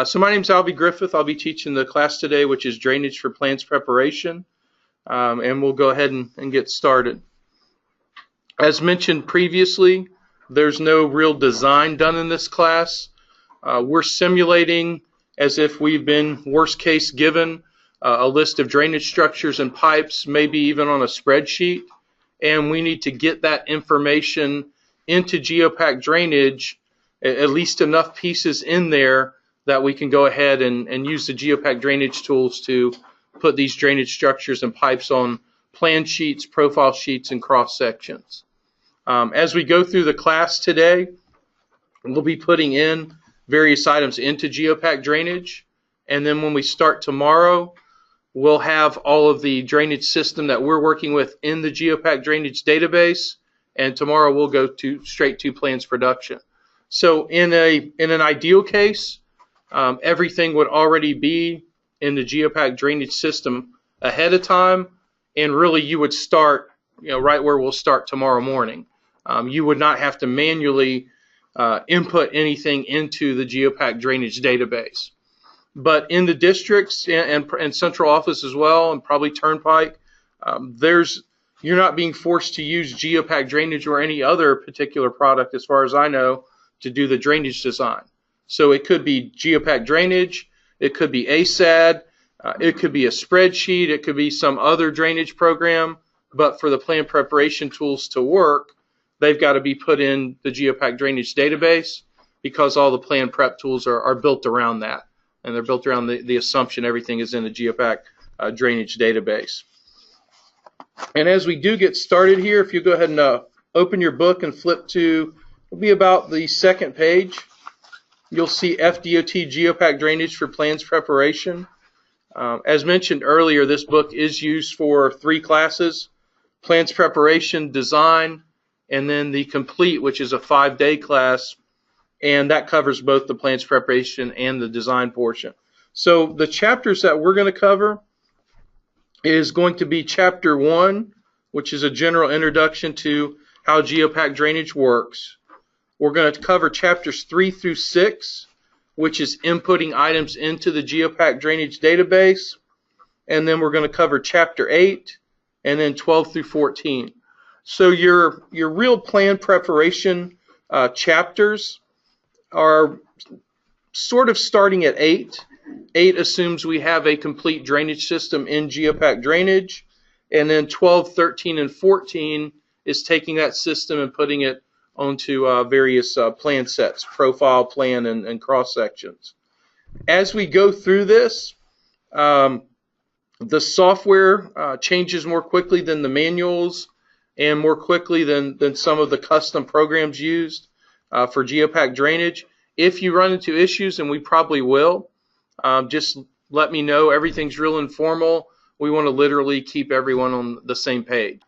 So my name is Alvie Griffith. I'll be teaching the class today, which is Drainage for Plans Preparation, and we'll go ahead and get started. As mentioned previously, there's no real design done in this class. We're simulating as if we've been, worst case, given a list of drainage structures and pipes, maybe even on a spreadsheet, and we need to get that information into GEOPAK Drainage, at least enough pieces in there that we can go ahead and use the GEOPAK Drainage tools to put these drainage structures and pipes on plan sheets, profile sheets, and cross sections. As we go through the class today, we'll be putting in various items into GEOPAK Drainage, and then when we start tomorrow, we'll have all of the drainage system that we're working with in the GEOPAK Drainage database, and tomorrow we'll go straight to plans production. So in an ideal case, everything would already be in the GEOPAK Drainage system ahead of time, and really you would start, right where we'll start tomorrow morning. You would not have to manually input anything into the GEOPAK Drainage database. But in the districts and central office as well, and probably Turnpike, you're not being forced to use GEOPAK Drainage or any other particular product, as far as I know, to do the drainage design. So it could be GEOPAK Drainage, it could be ASAD, it could be a spreadsheet, it could be some other drainage program, but for the plan preparation tools to work, they've got to be put in the GEOPAK Drainage database, because all the plan prep tools are built around that, and they're built around the assumption everything is in the GEOPAK Drainage database. And as we do get started here, if you go ahead and open your book and flip to, it'll be about the second page, you'll see FDOT GEOPAK Drainage for Plans Preparation. As mentioned earlier, this book is used for 3 classes: Plans Preparation, Design, and then the Complete, which is a 5-day class, and that covers both the Plans Preparation and the Design portion. So the chapters that we're going to cover is going to be Chapter 1, which is a general introduction to how GEOPAK Drainage works. We're going to cover Chapters 3 through 6, which is inputting items into the GEOPAK Drainage database. And then we're going to cover Chapter 8, and then 12 through 14. So your real plan preparation chapters are sort of starting at 8. 8 assumes we have a complete drainage system in GEOPAK Drainage, and then 12, 13, and 14 is taking that system and putting it onto various plan sets, profile, plan, and cross sections. As we go through this, the software changes more quickly than the manuals, and more quickly than some of the custom programs used for GEOPAK Drainage. If you run into issues, and we probably will, just let me know. Everything's real informal. We want to literally keep everyone on the same page.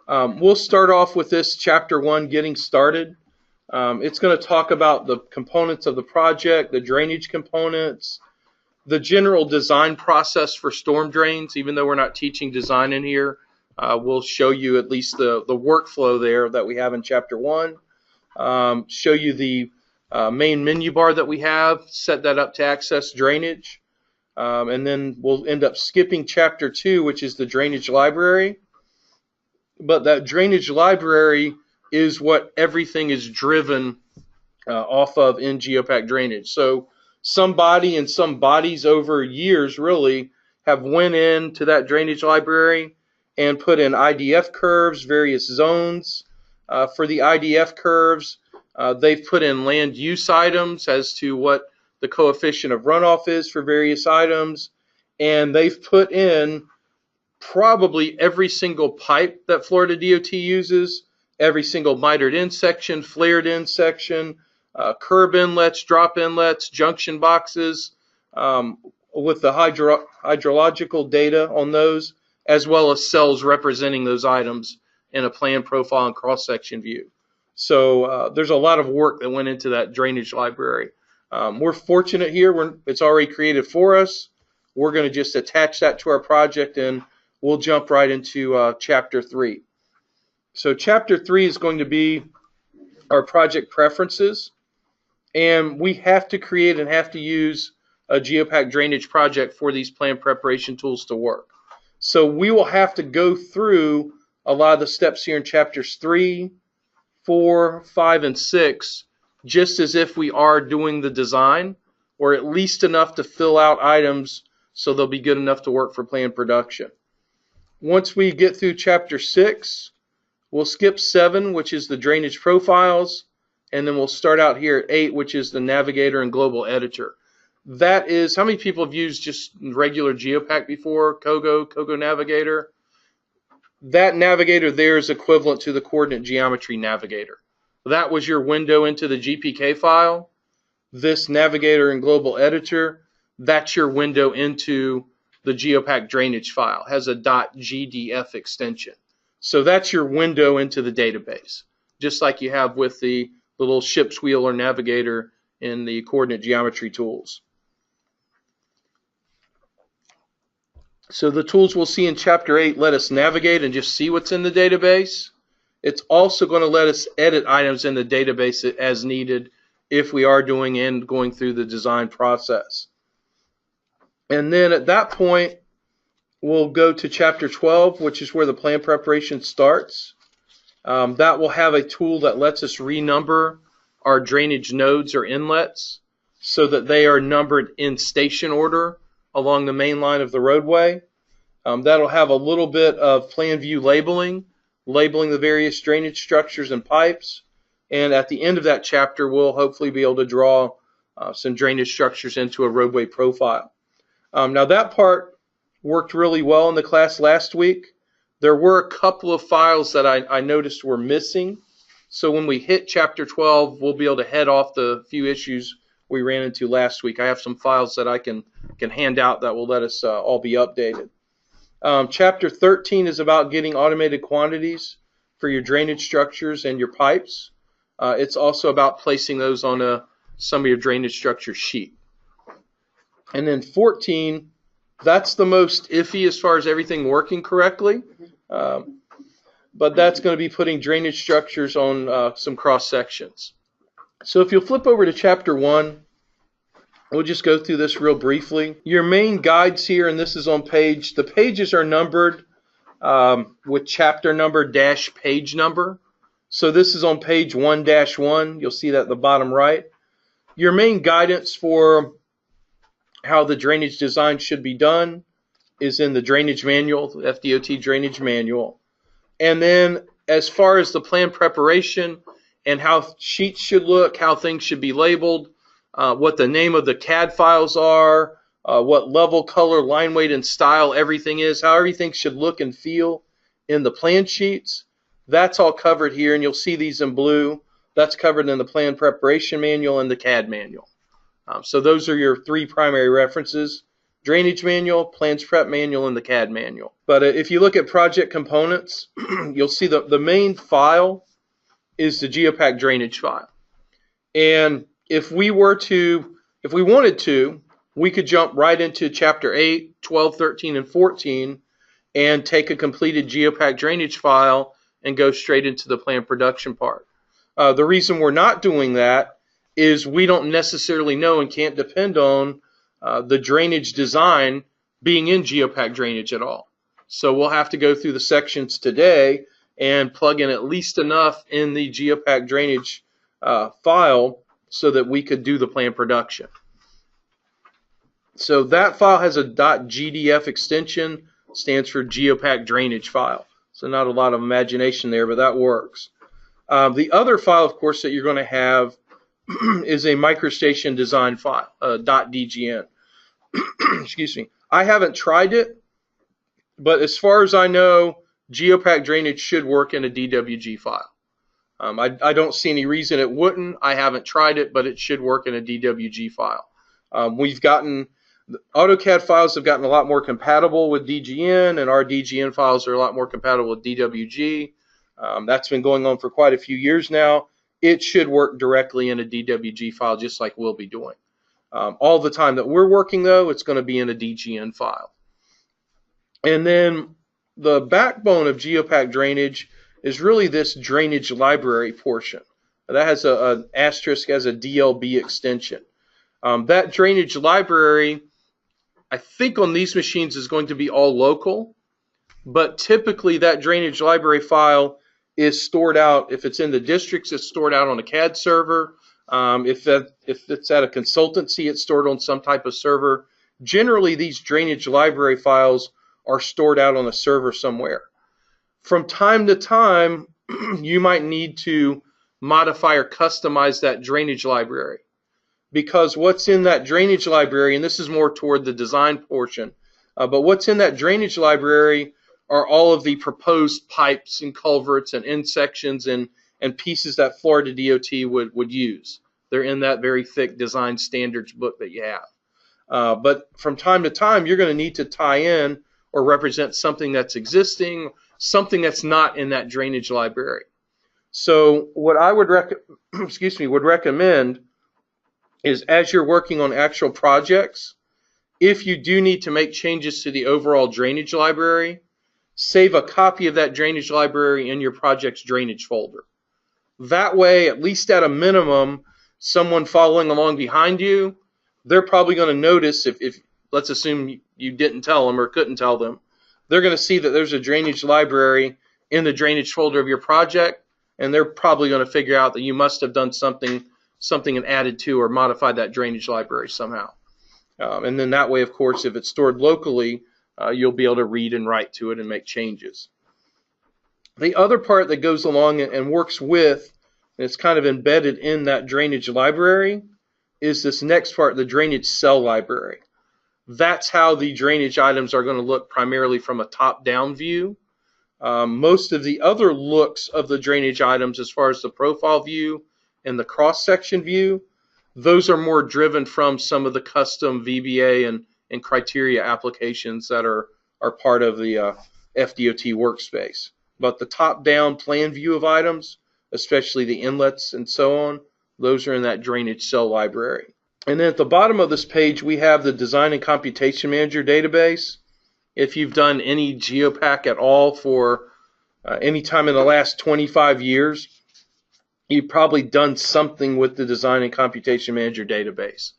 We'll start off with this Chapter 1, Getting Started. It's going to talk about the components of the project, the drainage components, the general design process for storm drains. Even though we're not teaching design in here, we'll show you at least the workflow there that we have in Chapter 1. Show you the main menu bar that we have, set that up to access drainage. And then we'll end up skipping Chapter 2, which is the drainage library. But that drainage library is what everything is driven off of in GEOPAK Drainage. So somebody and some bodies over years really have went into that drainage library and put in IDF curves, various zones. For the IDF curves, they've put in land use items as to what the coefficient of runoff is for various items, and they've put in probably every single pipe that Florida DOT uses, every single mitered in section, flared in section, curb inlets, drop inlets, junction boxes, with the hydrological data on those, as well as cells representing those items in a plan, profile, and cross-section view. So there's a lot of work that went into that drainage library. We're fortunate here. It's already created for us. We're going to just attach that to our project, and we'll jump right into Chapter 3. So Chapter 3 is going to be our project preferences. And we have to create and have to use a GEOPAK drainage project for these plan preparation tools to work. So we will have to go through a lot of the steps here in chapters 3, 4, 5, and 6, just as if we are doing the design, or at least enough to fill out items so they'll be good enough to work for plan production. Once we get through chapter 6, we'll skip 7, which is the drainage profiles, and then we'll start out here at 8, which is the navigator and global editor. That is, how many people have used just regular GEOPAK before? Kogo Navigator? That navigator there is equivalent to the coordinate geometry navigator. That was your window into the GPK file. This navigator and global editor, that's your window into the GEOPAK drainage file. It has a .gdf extension. So that's your window into the database, just like you have with the little ship's wheel or navigator in the coordinate geometry tools. So the tools we'll see in Chapter 8 let us navigate and just see what's in the database. It's also going to let us edit items in the database as needed if we are doing and going through the design process. And then at that point, we'll go to Chapter 12, which is where the plan preparation starts. That will have a tool that lets us renumber our drainage nodes or inlets so that they are numbered in station order along the main line of the roadway. That'll have a little bit of plan view labeling the various drainage structures and pipes. And at the end of that chapter, we'll hopefully be able to draw some drainage structures into a roadway profile. Now that part worked really well in the class last week. There were a couple of files that I noticed were missing. So when we hit chapter 12, we'll be able to head off the few issues we ran into last week. I have some files that I can hand out that will let us all be updated. Chapter 13 is about getting automated quantities for your drainage structures and your pipes. It's also about placing those on some of your drainage structure sheet. And then 14, that's the most iffy as far as everything working correctly. But that's going to be putting drainage structures on some cross sections. So if you'll flip over to chapter 1, we'll just go through this real briefly. Your main guides here, and this is on the pages are numbered with chapter number dash page number. So this is on page 1-1. You'll see that at the bottom right. Your main guidance for how the drainage design should be done is in the drainage manual, the FDOT Drainage Manual. And then as far as the plan preparation and how sheets should look, how things should be labeled, what the name of the CAD files are, what level, color, line weight, and style everything is, how everything should look and feel in the plan sheets, that's all covered here, and you'll see these in blue. That's covered in the plan preparation manual and the CAD manual. So those are your three primary references: drainage manual, plans prep manual, and the CAD manual. But if you look at project components, you'll see the main file is the GEOPAK drainage file. And if we wanted to, we could jump right into chapter 8, 12, 13, and 14 and take a completed GEOPAK drainage file and go straight into the plan production part. The reason we're not doing that is we don't necessarily know and can't depend on the drainage design being in GEOPAK drainage at all. So we'll have to go through the sections today and plug in at least enough in the GEOPAK drainage file so that we could do the plan production. So that file has a .gdf extension, stands for GEOPAK drainage file. So not a lot of imagination there, but that works. The other file, of course, that you're going to have is a microstation design file, .dgn. Excuse me. I haven't tried it, but as far as I know, GEOPAK drainage should work in a DWG file. I don't see any reason it wouldn't. I haven't tried it, but it should work in a DWG file. AutoCAD files have gotten a lot more compatible with DGN, and our DGN files are a lot more compatible with DWG. That's been going on for quite a few years now. It should work directly in a DWG file, just like we'll be doing. All the time that we're working, though, it's going to be in a DGN file. And then the backbone of GEOPAK drainage is really this drainage library portion. That has an asterisk as a DLB extension. That drainage library, I think on these machines is going to be all local, but typically that drainage library file is stored out. If it's in the districts, it's stored out on a CAD server. If it's at a consultancy, it's stored on some type of server. Generally, these drainage library files are stored out on a server somewhere. From time to time, you might need to modify or customize that drainage library, because what's in that drainage library, and this is more toward the design portion, but what's in that drainage library are all of the proposed pipes and culverts and end sections and pieces that Florida DOT would use. They're in that very thick design standards book that you have. But from time to time, you're going to need to tie in or represent something that's existing, something that's not in that drainage library. So what I would recommend is, as you're working on actual projects, if you do need to make changes to the overall drainage library, save a copy of that drainage library in your project's drainage folder. That way, at least at a minimum, someone following along behind you, they're probably going to notice, if let's assume you didn't tell them or couldn't tell them, they're going to see that there's a drainage library in the drainage folder of your project, and they're probably going to figure out that you must have done something and added to or modified that drainage library somehow. And then that way, of course, if it's stored locally, you'll be able to read and write to it and make changes. The other part that goes along and works with, and it's kind of embedded in that drainage library, is this next part, the drainage cell library. That's how the drainage items are going to look primarily from a top-down view. Most of the other looks of the drainage items, as far as the profile view and the cross-section view, those are more driven from some of the custom VBA and criteria applications that are part of the FDOT workspace. But the top-down plan view of items, especially the inlets and so on, those are in that drainage cell library. And then at the bottom of this page, we have the Design and Computation Manager database. If you've done any GEOPAK at all for any time in the last 25 years, you've probably done something with the Design and Computation Manager database.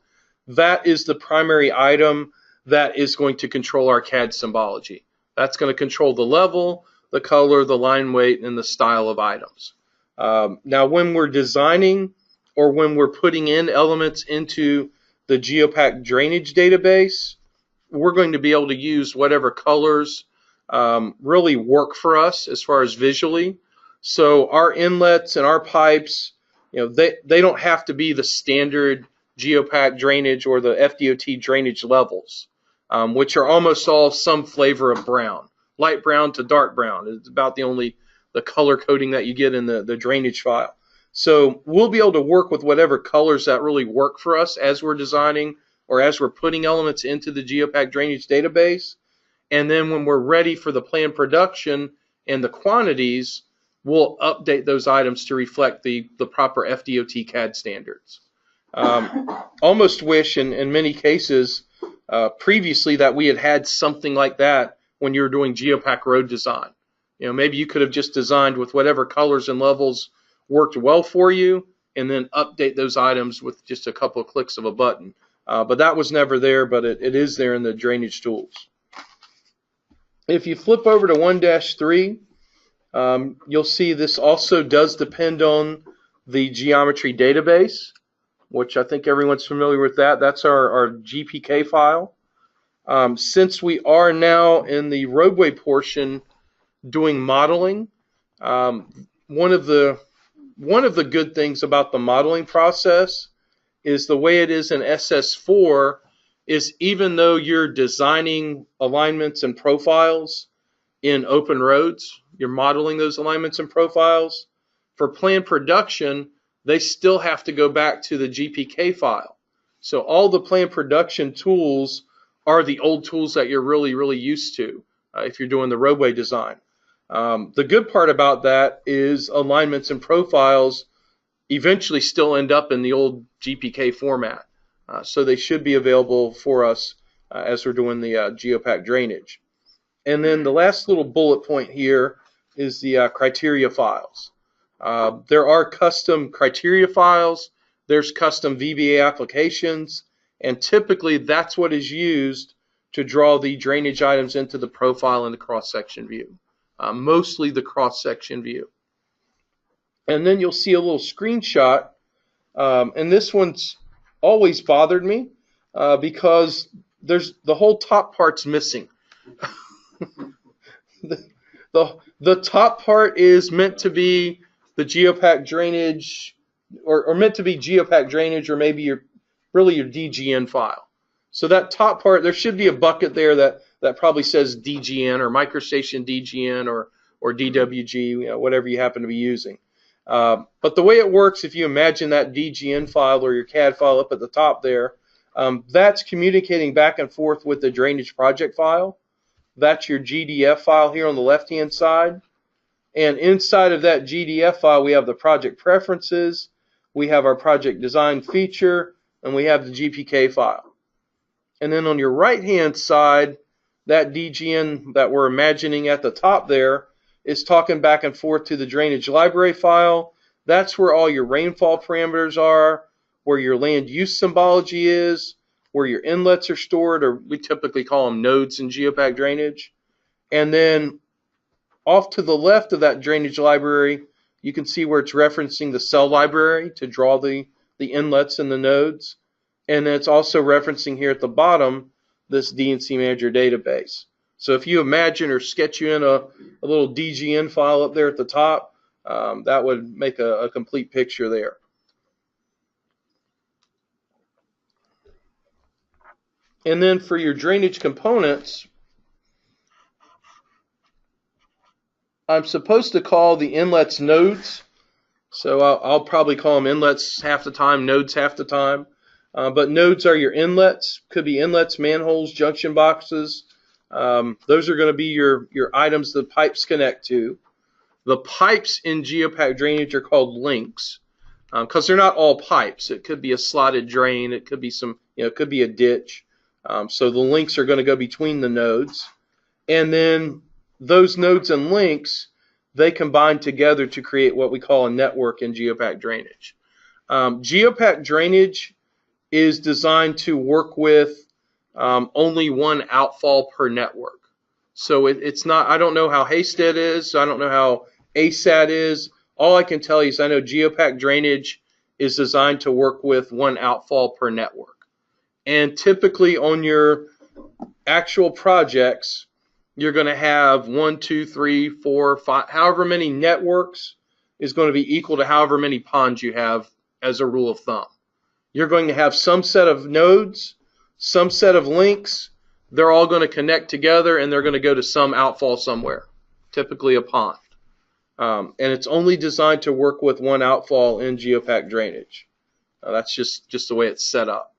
That is the primary item that is going to control our CAD symbology. That's going to control the level, the color, the line weight, and the style of items. Now, when we're designing or when we're putting in elements into the GEOPAK drainage database, we're going to be able to use whatever colors really work for us as far as visually. So our inlets and our pipes, they don't have to be the standard GEOPAK drainage or the FDOT drainage levels, which are almost all some flavor of brown. Light brown to dark brown is about the color coding that you get in the drainage file. So we'll be able to work with whatever colors that really work for us as we're designing or as we're putting elements into the GEOPAK drainage database. And then when we're ready for the planned production and the quantities, we'll update those items to reflect the proper FDOT CAD standards. Almost wish in many cases previously that we had something like that when you were doing GEOPAK road design. Maybe you could have just designed with whatever colors and levels worked well for you and then update those items with just a couple of clicks of a button. But that was never there, but it is there in the drainage tools. If you flip over to 1-3, you'll see this also does depend on the geometry database, which I think everyone's familiar with that. That's our GPK file. Since we are now in the roadway portion doing modeling, one of the good things about the modeling process is the way it is in SS4 is, even though you're designing alignments and profiles in open roads, you're modeling those alignments and profiles, for planned production, they still have to go back to the GPK file. So all the planned production tools are the old tools that you're really, really used to if you're doing the roadway design. The good part about that is alignments and profiles eventually still end up in the old GPK format. So they should be available for us as we're doing the GEOPAK drainage. And then the last little bullet point here is the criteria files. There are custom criteria files, there's custom VBA applications, and typically that's what is used to draw the drainage items into the profile and the cross-section view, mostly the cross-section view. And then you'll see a little screenshot, and this one's always bothered me because the whole top part's missing. The top part is meant to be the GEOPAK drainage, or meant to be GEOPAK drainage, or maybe really your DGN file. So that top part, there should be a bucket there that probably says DGN or MicroStation DGN or DWG, whatever you happen to be using. But the way it works, if you imagine that DGN file or your CAD file up at the top there, that's communicating back and forth with the drainage project file. That's your GDF file here on the left-hand side. And inside of that GDF file, we have the project preferences, we have our project design feature, and we have the GPK file. And then on your right-hand side, that DGN that we're imagining at the top there is talking back and forth to the drainage library file. That's where all your rainfall parameters are, where your land use symbology is, where your inlets are stored, or we typically call them nodes in GEOPAK drainage. And then off to the left of that drainage library, you can see where it's referencing the cell library to draw the inlets and the nodes. And then it's also referencing here at the bottom this DNC Manager database. So if you imagine or sketch you in a little DGN file up there at the top, that would make a complete picture there. And then for your drainage components, I'm supposed to call the inlets nodes. So I'll probably call them inlets half the time, nodes half the time. But nodes are your inlets. Could be inlets, manholes, junction boxes. Those are going to be your items the pipes connect to. The pipes in GEOPAK drainage are called links because they're not all pipes. It could be a slotted drain. It could be it could be a ditch. So the links are going to go between the nodes. And then those nodes and links, they combine together to create what we call a network in GEOPAK drainage. GEOPAK drainage is designed to work with only one outfall per network. So it's not, I don't know how Haysted is, I don't know how ASAT is. All I can tell you is I know GEOPAK drainage is designed to work with one outfall per network. And typically on your actual projects, you're going to have 1, 2, 3, 4, 5, however many networks is going to be equal to however many ponds you have as a rule of thumb. You're going to have some set of nodes, some set of links. They're all going to connect together and they're going to go to some outfall somewhere, typically a pond. And it's only designed to work with one outfall in GEOPAK drainage. That's just the way it's set up.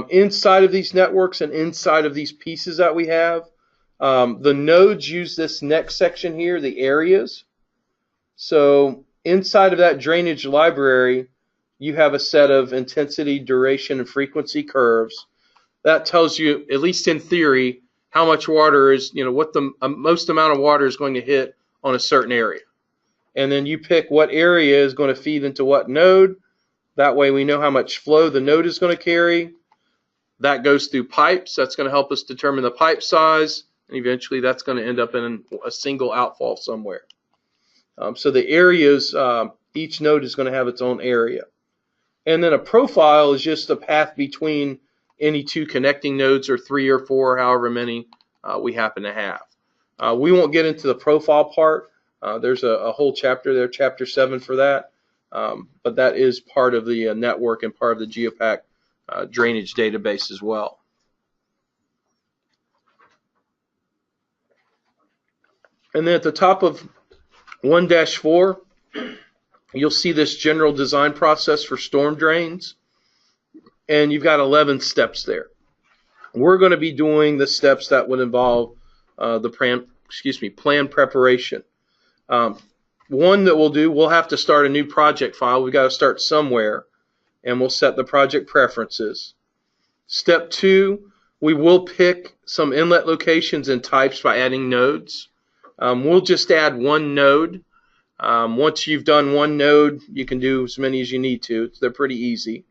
Inside of these networks and inside of these pieces that we have, the nodes use this next section here, the areas. So inside of that drainage library, you have a set of intensity, duration, and frequency curves. That tells you, at least in theory, how much water is, what the most amount of water is going to hit on a certain area. And then you pick what area is going to feed into what node. That way we know how much flow the node is going to carry. That goes through pipes. That's going to help us determine the pipe size. And eventually that's going to end up in a single outfall somewhere. So the areas, each node is going to have its own area. And then a profile is just a path between any two connecting nodes, or 3 or 4, however many we happen to have. We won't get into the profile part. There's a whole chapter there, chapter 7 for that. But that is part of the network and part of the GEOPAK drainage database as well. And then at the top of 1-4, you'll see this general design process for storm drains. And you've got 11 steps there. We're going to be doing the steps that would involve the plan preparation. One that we'll do, we'll have to start a new project file. We've got to start somewhere, and we'll set the project preferences. Step 2, we will pick some inlet locations and types by adding nodes. We'll just add one node. Once you've done one node, you can do as many as you need to. They're pretty easy.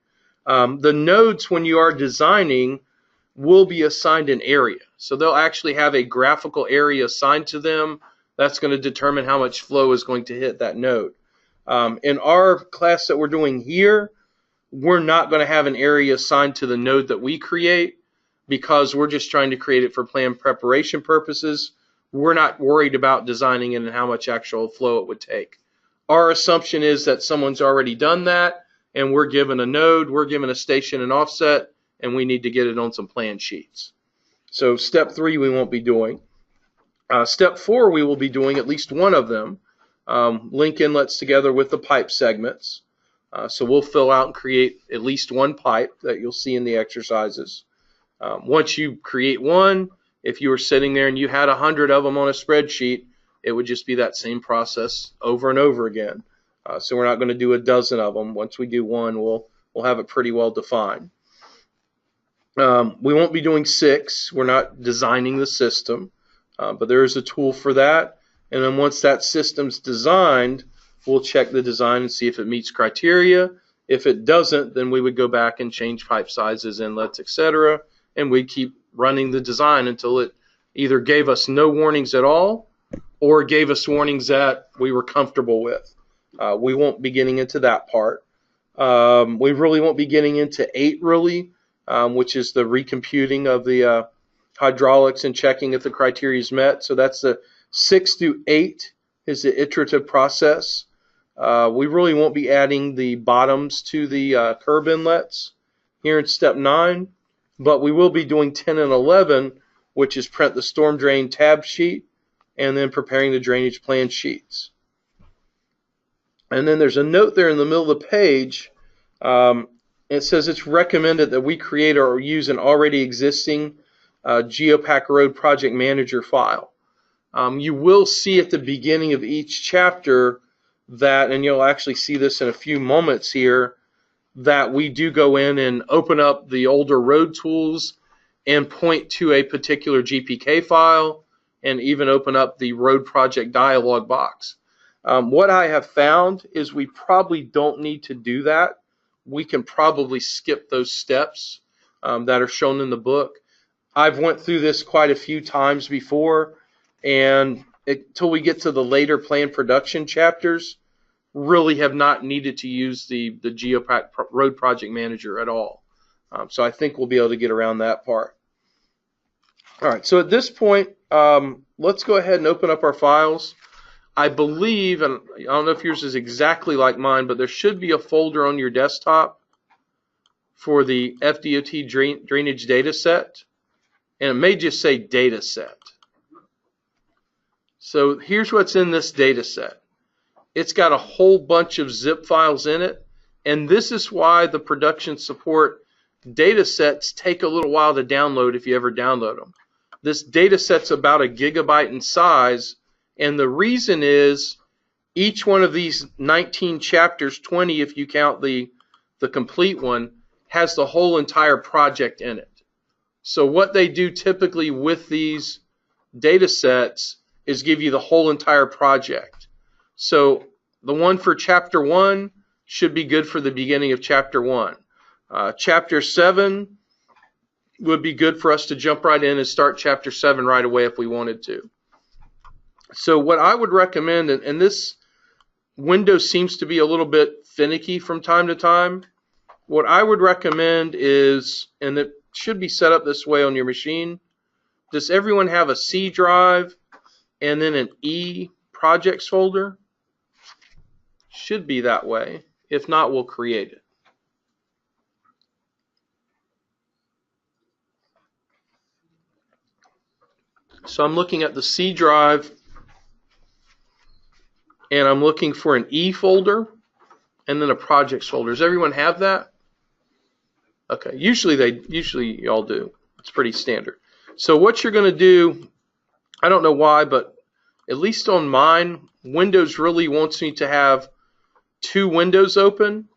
The nodes, when you are designing, will be assigned an area. So they'll actually have a graphical area assigned to them. That's going to determine how much flow is going to hit that node. In our class that we're doing here, we're not going to have an area assigned to the node that we create because we're just trying to create it for plan preparation purposes. We're not worried about designing it and how much actual flow it would take. Our assumption is that someone's already done that, and we're given a node, we're given a station and offset, and we need to get it on some plan sheets. So step 3 we won't be doing. Step 4 we will be doing at least one of them. Link inlets together with the pipe segments. So we'll fill out and create at least one pipe that you'll see in the exercises. Once you create one, if you were sitting there and you had 100 of them on a spreadsheet, it would just be that same process over and over again. So we're not going to do a dozen of them. Once we do one, we'll have it pretty well defined. We won't be doing 6. We're not designing the system, but there is a tool for that. And then once that system's designed, we'll check the design and see if it meets criteria. If it doesn't, then we would go back and change pipe sizes, inlets, etc. And we'd keep running the design until it either gave us no warnings at all or gave us warnings that we were comfortable with. We won't be getting into that part. We really won't be getting into 8 really, which is the recomputing of the hydraulics and checking if the criteria is met. So that's the 6 through 8 is the iterative process. We really won't be adding the bottoms to the curb inlets here in step 9, but we will be doing 10 and 11, which is print the storm drain tab sheet and then preparing the drainage plan sheets. And then there's a note there in the middle of the page. It says it's recommended that we create or use an already existing GEOPAK Road Project Manager file. You will see at the beginning of each chapter that, and you'll actually see this in a few moments here, that we do go in and open up the older road tools and point to a particular GPK file and even open up the road project dialog box. What I have found is we probably don't need to do that. We can probably skip those steps that are shown in the book. I've went through this quite a few times before, and until we get to the later plan production chapters, really have not needed to use the GEOPAK Road Project Manager at all. So I think we'll be able to get around that part. All right, so at this point, let's go ahead and open up our files. I believe, and I don't know if yours is exactly like mine, but there should be a folder on your desktop for the FDOT Drainage data set, and it may just say data set. So here's what's in this data set. It's got a whole bunch of zip files in it, and this is why the production support data sets take a little while to download if you ever download them. This data set's about 1 gigabyte in size, and the reason is each one of these 19 chapters, 20 if you count the complete one, has the whole entire project in it. So what they do typically with these data sets is give you the whole entire project. So the one for chapter 1 should be good for the beginning of chapter 1. Chapter 7 would be good for us to jump right in and start chapter 7 right away if we wanted to. So what I would recommend, and this window seems to be a little bit finicky from time to time, what I would recommend is, and it should be set up this way on your machine, does everyone have a C drive and then an E projects folder? Should be that way. If not, we'll create it. So I'm looking at the C drive, and I'm looking for an E folder and then a projects folder. Does everyone have that? Okay, usually y'all do. It's pretty standard. So what you're going to do, I don't know why, but at least on mine, Windows really wants me to have 2 windows open,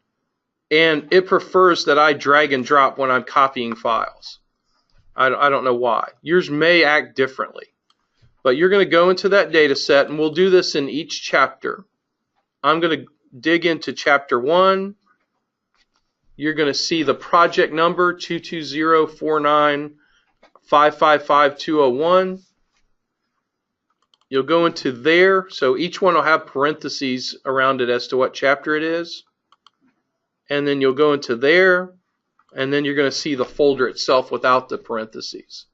and it prefers that I drag and drop when I'm copying files. I don't know why. Yours may act differently. But you're going to go into that data set, and we'll do this in each chapter. I'm going to dig into Chapter 1. You're going to see the project number 22049555201. You'll go into there, so each one will have parentheses around it as to what chapter it is. And then you'll go into there, and then you're going to see the folder itself without the parentheses.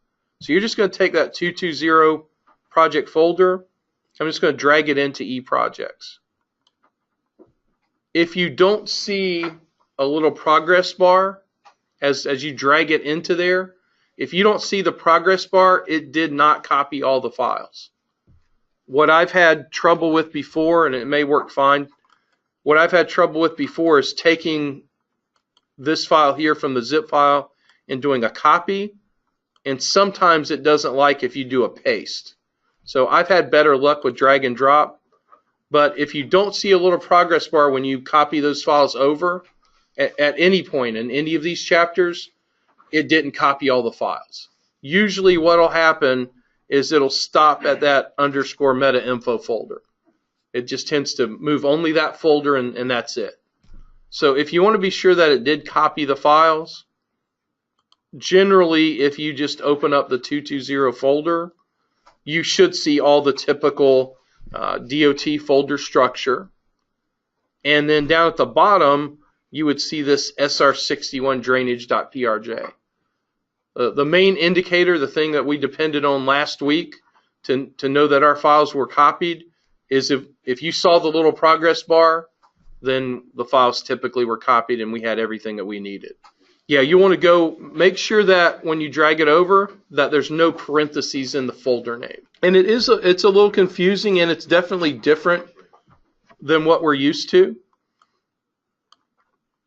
So you're just going to take that 220 project folder. I'm just going to drag it into eProjects. If you don't see a little progress bar as you drag it into there, if you don't see the progress bar, it did not copy all the files. What I've had trouble with before, and it may work fine, what I've had trouble with before is taking this file here from the zip file and doing a copy, and sometimes it doesn't like if you do a paste. So I've had better luck with drag and drop, but if you don't see a little progress bar when you copy those files over at any point in any of these chapters, it didn't copy all the files. Usually what will happen is it'll stop at that underscore meta info folder. It just tends to move only that folder, and that's it. So if you want to be sure that it did copy the files, generally if you just open up the 220 folder, you should see all the typical DOT folder structure. And then down at the bottom, you would see this SR61 drainage.prj. The main indicator, the thing that we depended on last week to know that our files were copied, is if you saw the little progress bar, then the files typically were copied and we had everything that we needed. Yeah, you want to go make sure that when you drag it over that there's no parentheses in the folder name. And it's a little confusing, and it's definitely different than what we're used to,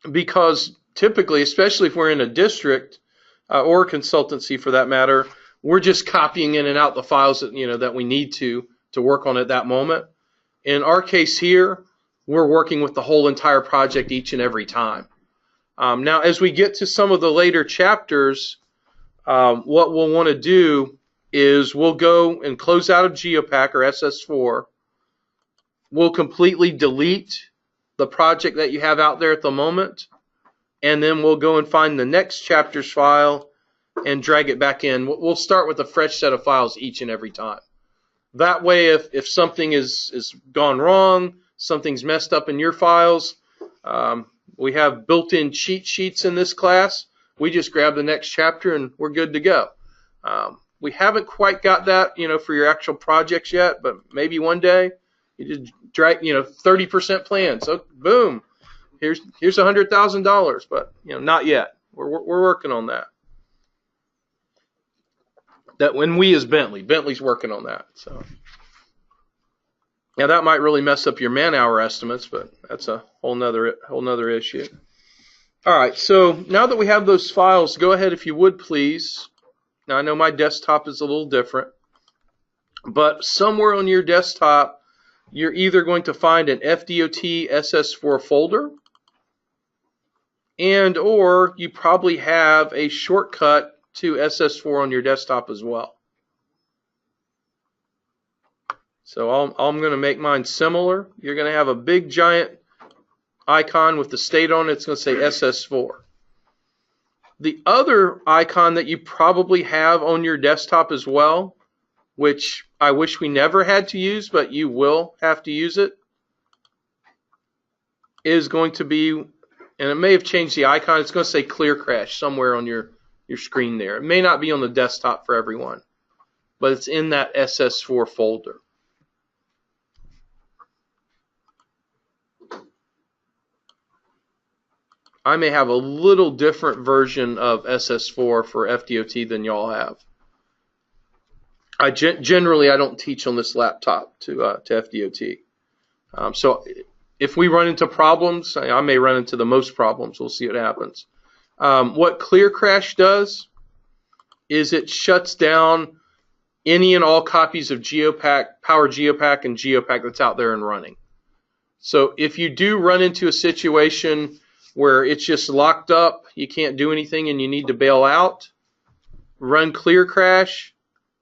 because typically, especially if we're in a district or a consultancy for that matter, we're just copying in and out the files that that we need to work on at that moment. In our case here, we're working with the whole entire project each and every time. Now, as we get to some of the later chapters, what we'll want to do is we'll go and close out of GEOPAK or SS4. We'll completely delete the project that you have out there at the moment, and then we'll go and find the next chapter's file and drag it back in. We'll start with a fresh set of files each and every time. That way, if something is gone wrong, something's messed up in your files, we have built-in cheat sheets in this class. We just grab the next chapter and we're good to go. We haven't quite got that, for your actual projects yet, but maybe one day you just drag, 30% plan. So boom, here's $100,000, but not yet. We're working on that. That when we as Bentley's working on that. So now that might really mess up your man-hour estimates, but that's a whole nother issue. All right, so now that we have those files, go ahead if you would please. Now I know my desktop is a little different, but somewhere on your desktop, you're either going to find an FDOT SS4 folder, and or you probably have a shortcut to SS4 on your desktop as well. So I'm going to make mine similar. You're going to have a big giant icon with the state on it. It's going to say SS4. The other icon that you probably have on your desktop as well, which I wish we never had to use, but you will have to use it, is going to be, and it may have changed the icon, it's going to say Clear Crash somewhere on your screen there. It may not be on the desktop for everyone, but it's in that SS4 folder. I may have a little different version of SS4 for FDOT than y'all have. Generally I don't teach on this laptop to FDOT. So if we run into problems, I may run into the most problems. We'll see what happens. What Clear Crash does is it shuts down any and all copies of GEOPAK, Power GEOPAK, and GEOPAK that's out there and running. So if you do run into a situation where it's just locked up, you can't do anything, and you need to bail out, run Clear Crash,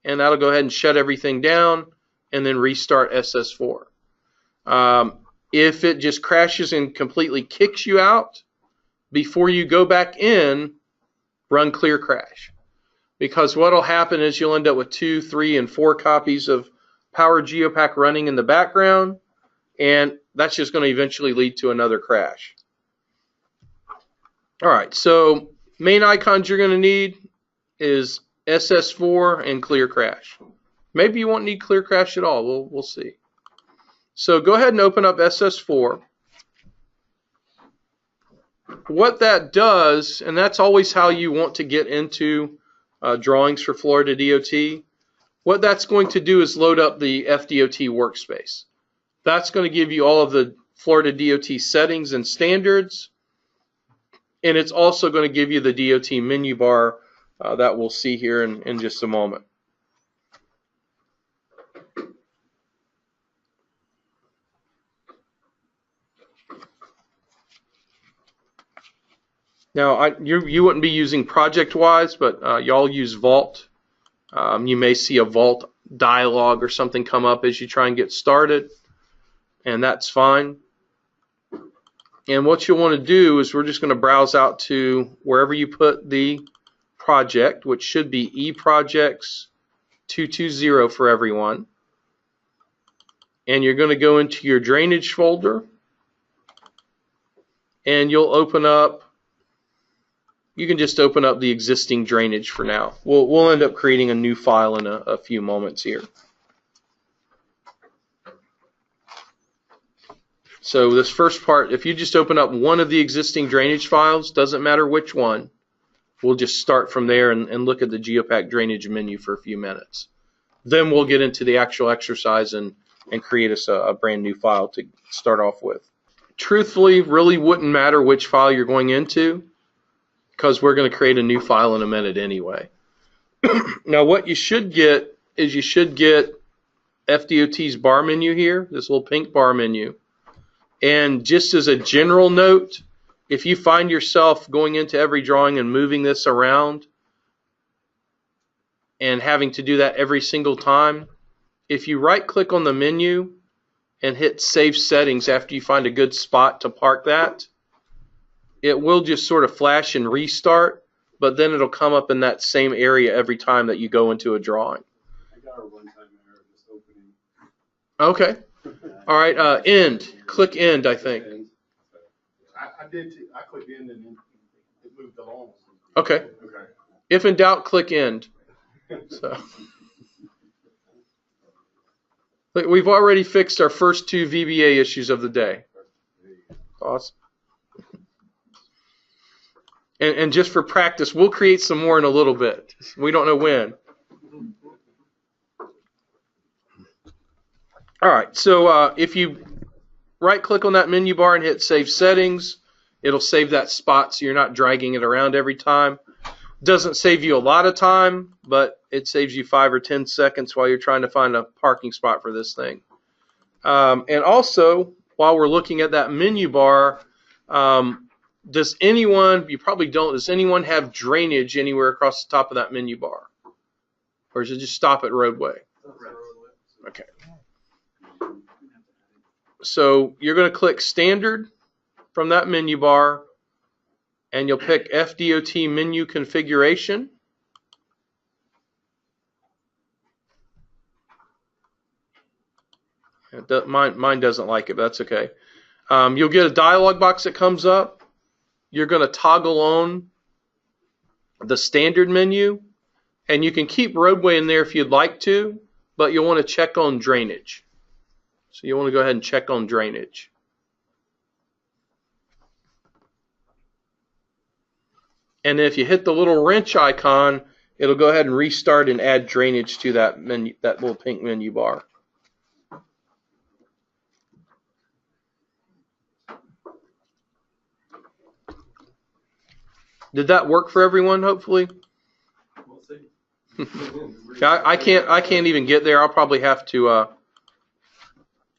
and that'll go ahead and shut everything down, and then restart SS4. If it just crashes and completely kicks you out, before you go back in, run clear crash. Because what will happen is you'll end up with 2, 3, and 4 copies of Power GEOPAK running in the background, and that's just going to eventually lead to another crash. All right, so main icons you're going to need is SS4 and clear crash. Maybe you won't need clear crash at all. We'll see. So go ahead and open up SS4. What that does, and that's always how you want to get into drawings for Florida DOT, what that's going to do is load up the FDOT workspace. That's going to give you all of the Florida DOT settings and standards, and it's also going to give you the DOT menu bar that we'll see here in just a moment. Now, you wouldn't be using ProjectWise, but y'all use Vault. You may see a Vault dialog or something come up as you try and get started, and that's fine. And what you'll want to do is we're just going to browse out to wherever you put the project, which should be eProjects 220 for everyone. And you're going to go into your drainage folder, and you'll open up, you can just open up the existing drainage for now. We'll end up creating a new file in a few moments here. So this first part, if you just open up one of the existing drainage files, doesn't matter which one, we'll just start from there and look at the GEOPAK drainage menu for a few minutes. Then we'll get into the actual exercise and create us a brand new file to start off with. Truthfully, really wouldn't matter which file you're going into, because we're going to create a new file in a minute anyway. Now what you should get is you should get FDOT's bar menu here, this little pink bar menu. And just as a general note, if you find yourself going into every drawing and moving this around and having to do that every single time, if you right click on the menu and hit Save Settings after you find a good spot to park that, it will just sort of flash and restart, but then it'll come up in that same area every time that you go into a drawing. I got a one-time error just opening. Okay. All right. End. Click End, I think. I did too. I clicked End and then it moved along. Okay. Okay. If in doubt, click End. So we've already fixed our first 2 VBA issues of the day. Awesome. And just for practice, we'll create some more in a little bit. We don't know when. All right, so if you right-click on that menu bar and hit Save Settings, it'll save that spot so you're not dragging it around every time. Doesn't save you a lot of time, but it saves you 5 or 10 seconds while you're trying to find a parking spot for this thing. And also, while we're looking at that menu bar, does anyone, you probably don't, does anyone have drainage anywhere across the top of that menu bar? Or does it just stop at roadway? Okay. So you're going to click Standard from that menu bar, and you'll pick FDOT Menu Configuration. Mine doesn't like it, but that's okay. You'll get a dialog box that comes up. You're going to toggle on the standard menu, and you can keep roadway in there if you'd like to, but you'll want to check on drainage. So you want to go ahead and check on drainage. And if you hit the little wrench icon, it'll go ahead and restart and add drainage to that menu, that little pink menu bar. Did that work for everyone, hopefully? We'll see. I can't even get there. I'll probably have to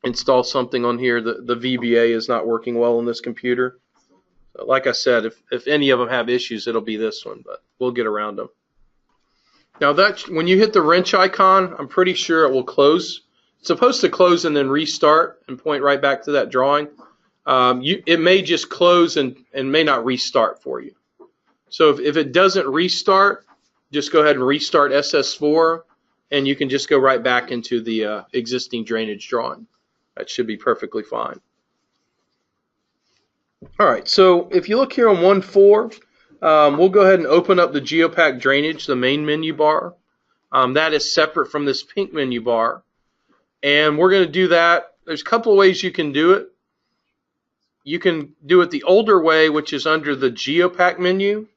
install something on here. The VBA is not working well on this computer. So like I said, if any of them have issues, it'll be this one, but we'll get around them. Now when you hit the wrench icon, I'm pretty sure it will close supposed to close and then restart and point right back to that drawing. It may just close and may not restart for you. So if it doesn't restart, just go ahead and restart SS4, and you can just go right back into the existing drainage drawing. That should be perfectly fine. All right, so if you look here on 1.4, we'll go ahead and open up the GEOPAK drainage, the main menu bar. That is separate from this pink menu bar. And we're going to do that. There's a couple of ways you can do it. You can do it the older way, which is under the GEOPAK menu.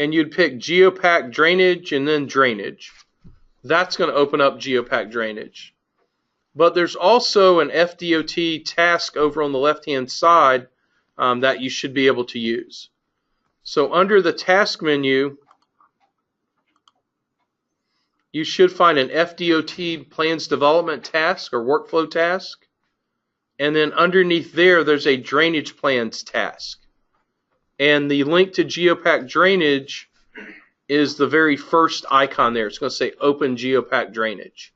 And you'd pick GEOPAK drainage and then drainage. That's going to open up GEOPAK drainage. But there's also an FDOT task over on the left-hand side that you should be able to use. So under the task menu, you should find an FDOT plans development task or workflow task. And then underneath there, there's a drainage plans task. And the link to GEOPAK drainage is the very first icon there. It's going to say Open GEOPAK Drainage.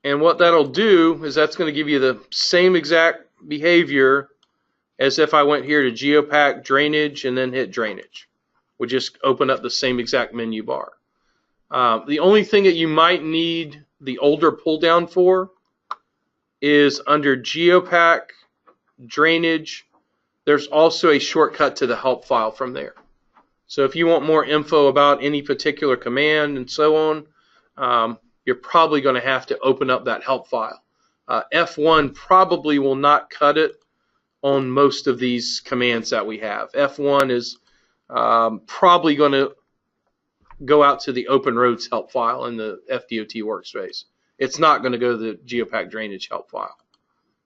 And what that'll do is that's going to give you the same exact behavior as if I went here to GEOPAK Drainage and then hit Drainage. We'll just open up the same exact menu bar. The only thing that you might need the older pull down for is under GEOPAK Drainage. There's also a shortcut to the help file from there. So if you want more info about any particular command and so on, you're probably going to have to open up that help file. F1 probably will not cut it on most of these commands that we have. F1 is probably going to go out to the Open Roads help file in the FDOT workspace. It's not going to go to the GEOPAK drainage help file.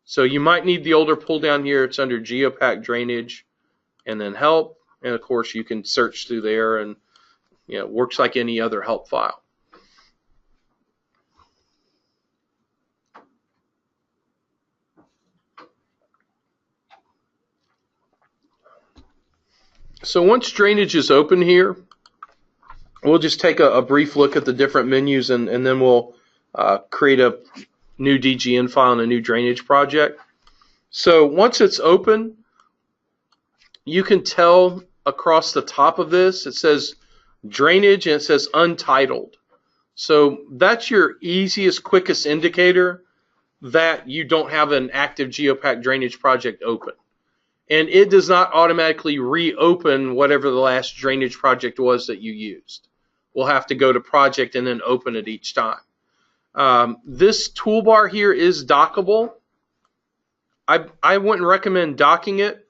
So you might need the older pull down here. It's under GEOPAK drainage and then help. And of course you can search through there, and it works like any other help file. So once drainage is open here, we'll just take a brief look at the different menus, and then we'll create a new DGN file and a new drainage project. So once it's open, you can tell across the top of this, it says drainage and it says untitled. So that's your easiest, quickest indicator that you don't have an active GEOPAK drainage project open. And it does not automatically reopen whatever the last drainage project was that you used. We'll have to go to project and then open it each time. This toolbar here is dockable. I wouldn't recommend docking it,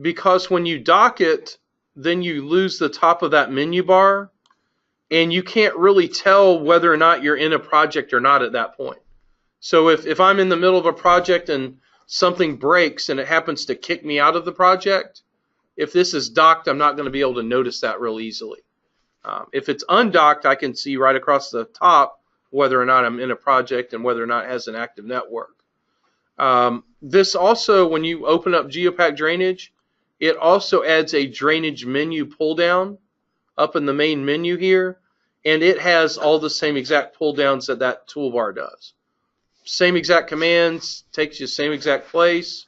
because when you dock it, then you lose the top of that menu bar, and you can't really tell whether or not you're in a project or not at that point. So if I'm in the middle of a project and something breaks and it happens to kick me out of the project, if this is docked, I'm not going to be able to notice that real easily. If it's undocked, I can see right across the top whether or not I'm in a project and whether or not it has an active network. This also, when you open up GEOPAK drainage, it also adds a drainage menu pull down up in the main menu here, and it has all the same exact pull downs that that toolbar does. Same exact commands, takes you the same exact place.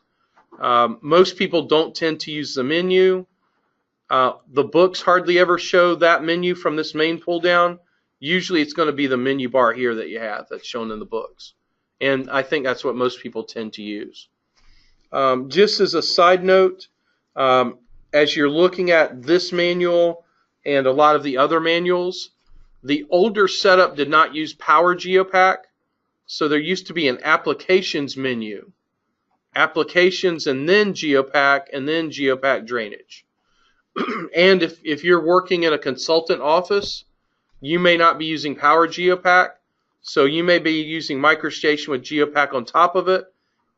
Most people don't tend to use the menu. The books hardly ever show that menu from this main pull down. Usually it's going to be the menu bar here that you have that's shown in the books. And I think that's what most people tend to use. Just as a side note, as you're looking at this manual and a lot of the other manuals, the older setup did not use Power GEOPAK. So there used to be an applications menu. Applications and then GEOPAK and then GEOPAK drainage. And if you're working in a consultant office, you may not be using Power GEOPAK. So you may be using MicroStation with GEOPAK on top of it.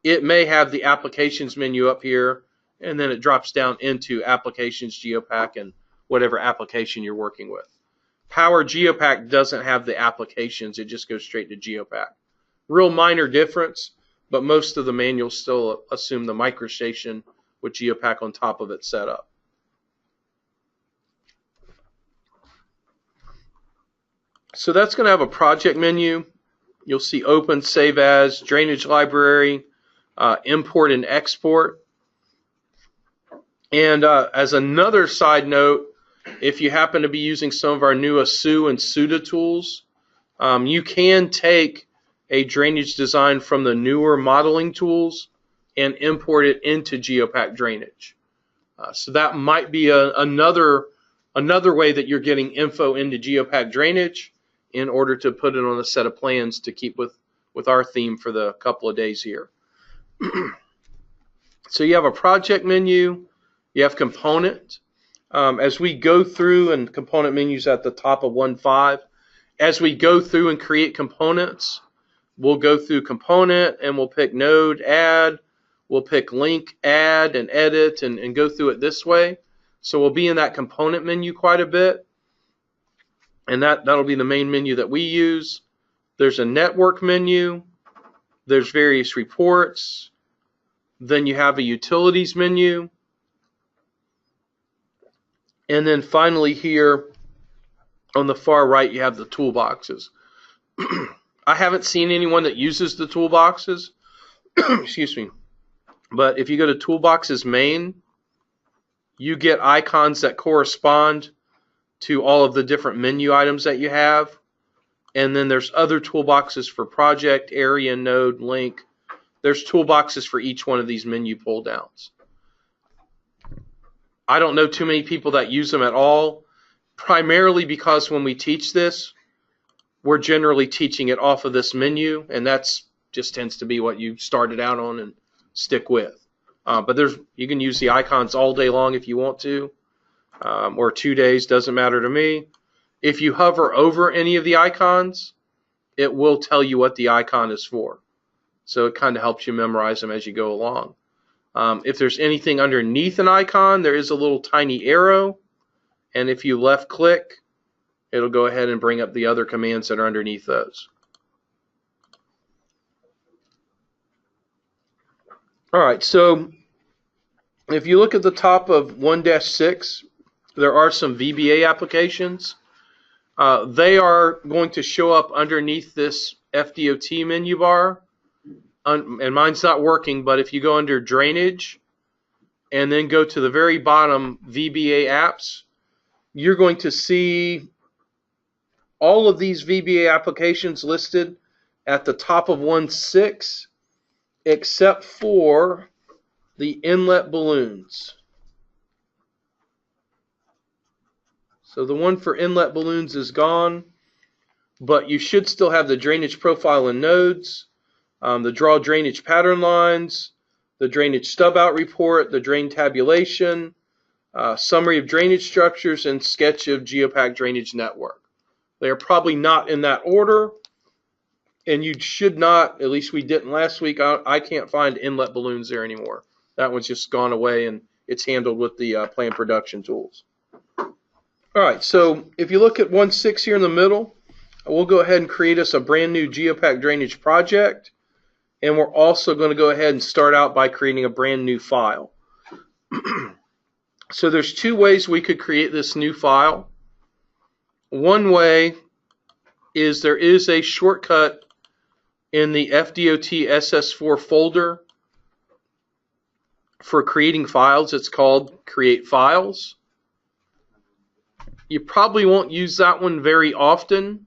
It may have the applications menu up here, and then it drops down into applications GEOPAK and whatever application you're working with. Power GEOPAK doesn't have the applications. It just goes straight to GEOPAK. Real minor difference, but most of the manuals still assume the MicroStation with GEOPAK on top of it set up. So that's going to have a project menu. You'll see open, save as, drainage library, import and export. And as another side note, if you happen to be using some of our new ASU and SUDA tools, you can take a drainage design from the newer modeling tools and import it into GEOPAK Drainage. So that might be another way that you're getting info into GEOPAK Drainage in order to put it on a set of plans to keep with our theme for the couple of days here. So you have a project menu, you have component. As we go through, and component menus at the top of 1.5, as we go through and create components, we'll go through component and we'll pick node, add, we'll pick link, add, and edit, and go through it this way. So we'll be in that component menu quite a bit, and that'll be the main menu that we use. There's a network menu, there's various reports, then you have a utilities menu, and then finally here on the far right you have the toolboxes. I haven't seen anyone that uses the toolboxes, excuse me, but if you go to toolboxes main, you get icons that correspond to all of the different menu items that you have. And then there's other toolboxes for project, area, node, link. There's toolboxes for each one of these menu pull downs. I don't know too many people that use them at all, primarily because when we teach this, we're generally teaching it off of this menu, and that's just tends to be what you started out on and stick with. But you can use the icons all day long if you want to, or 2 days, doesn't matter to me. If you hover over any of the icons, it will tell you what the icon is for. So it kind of helps you memorize them as you go along. If there's anything underneath an icon, there is a little tiny arrow, and if you left click, it'll go ahead and bring up the other commands that are underneath those. All right, so if you look at the top of 1-6, there are some VBA applications. They are going to show up underneath this FDOT menu bar. And mine's not working, but if you go under Drainage and then go to the very bottom, VBA apps, you're going to see all of these VBA applications listed at the top of 1.6, except for the inlet balloons. So the one for inlet balloons is gone, but you should still have the drainage profile and nodes, the draw drainage pattern lines, the drainage stub out report, the drain tabulation, summary of drainage structures, and sketch of GEOPAK drainage network. They are probably not in that order, and you should not, at least we didn't last week. I can't find inlet balloons there anymore. That one's just gone away, and it's handled with the plan production tools. All right, so if you look at 1.6 here in the middle, we'll go ahead and create us a brand new GEOPAK drainage project, and we're also going to go ahead and start out by creating a brand new file. So there's two ways we could create this new file. One way is there is a shortcut in the FDOT SS4 folder for creating files. It's called Create Files. You probably won't use that one very often,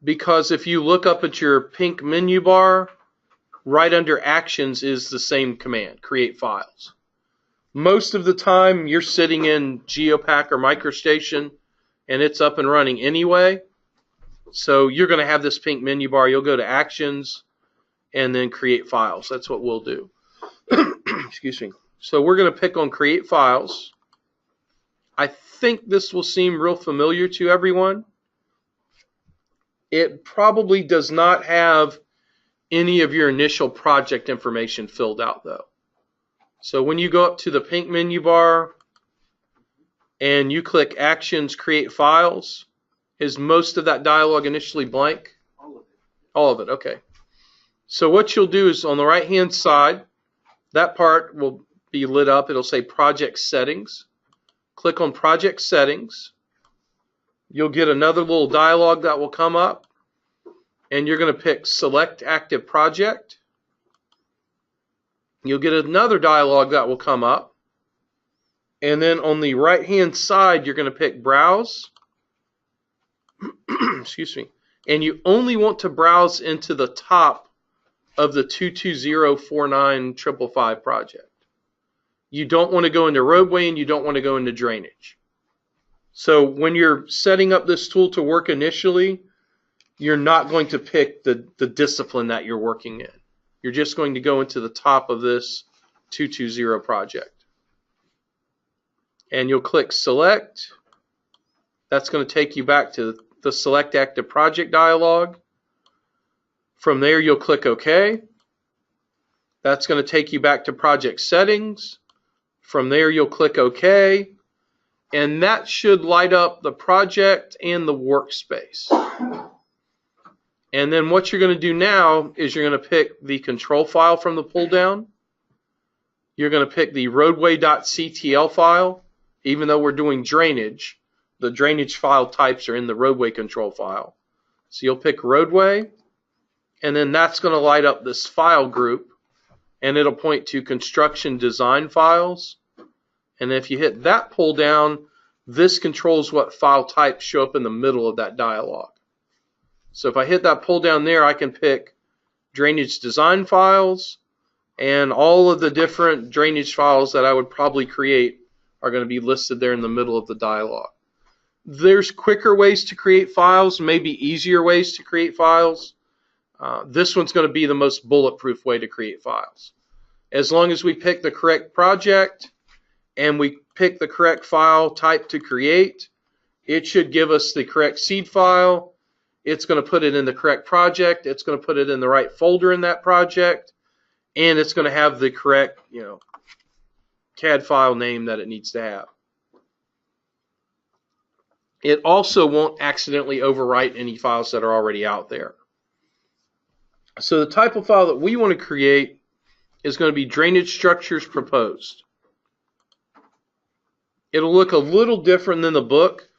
because if you look up at your pink menu bar, right under Actions is the same command, Create Files. Most of the time you're sitting in GEOPAK or MicroStation and it's up and running anyway. So you're going to have this pink menu bar. You'll go to Actions and then Create Files. That's what we'll do. Excuse me. So we're going to pick on Create Files. I think this will seem real familiar to everyone. It probably does not have any of your initial project information filled out though. So when you go up to the pink menu bar and you click Actions, Create Files, is most of that dialog initially blank? All of it. All of it, okay. So what you'll do is on the right hand side, that part will be lit up. It'll say Project Settings. Click on Project Settings. you'll get another little dialog that will come up, and you're going to pick Select Active Project. You'll get another dialog that will come up, and then on the right-hand side, you're going to pick Browse. Excuse me. And you only want to browse into the top of the 2204955 project. You don't want to go into roadway, and you don't want to go into drainage. So when you're setting up this tool to work initially, you're not going to pick the discipline that you're working in. You're just going to go into the top of this 220 project. And you'll click Select. That's going to take you back to the Select Active Project dialog. From there, you'll click OK. That's going to take you back to Project Settings. From there, you'll click OK. And that should light up the project and the workspace. And then what you're going to do now is you're going to pick the control file from the pull down. You're going to pick the roadway.ctl file. Even though we're doing drainage, the drainage file types are in the roadway control file. So you'll pick roadway, and then that's going to light up this file group, and it'll point to construction design files. And if you hit that pull down, this controls what file types show up in the middle of that dialog. So if I hit that pull down there, I can pick drainage design files, and all of the different drainage files that I would probably create are going to be listed there in the middle of the dialog. There's quicker ways to create files, maybe easier ways to create files. This one's going to be the most bulletproof way to create files. As long as we pick the correct project and we pick the correct file type to create, it should give us the correct seed file. It's going to put it in the correct project. It's going to put it in the right folder in that project, and it's going to have the correct, CAD file name that it needs to have. It also won't accidentally overwrite any files that are already out there. So the type of file that we want to create is going to be drainage structures proposed. It'll look a little different than the book.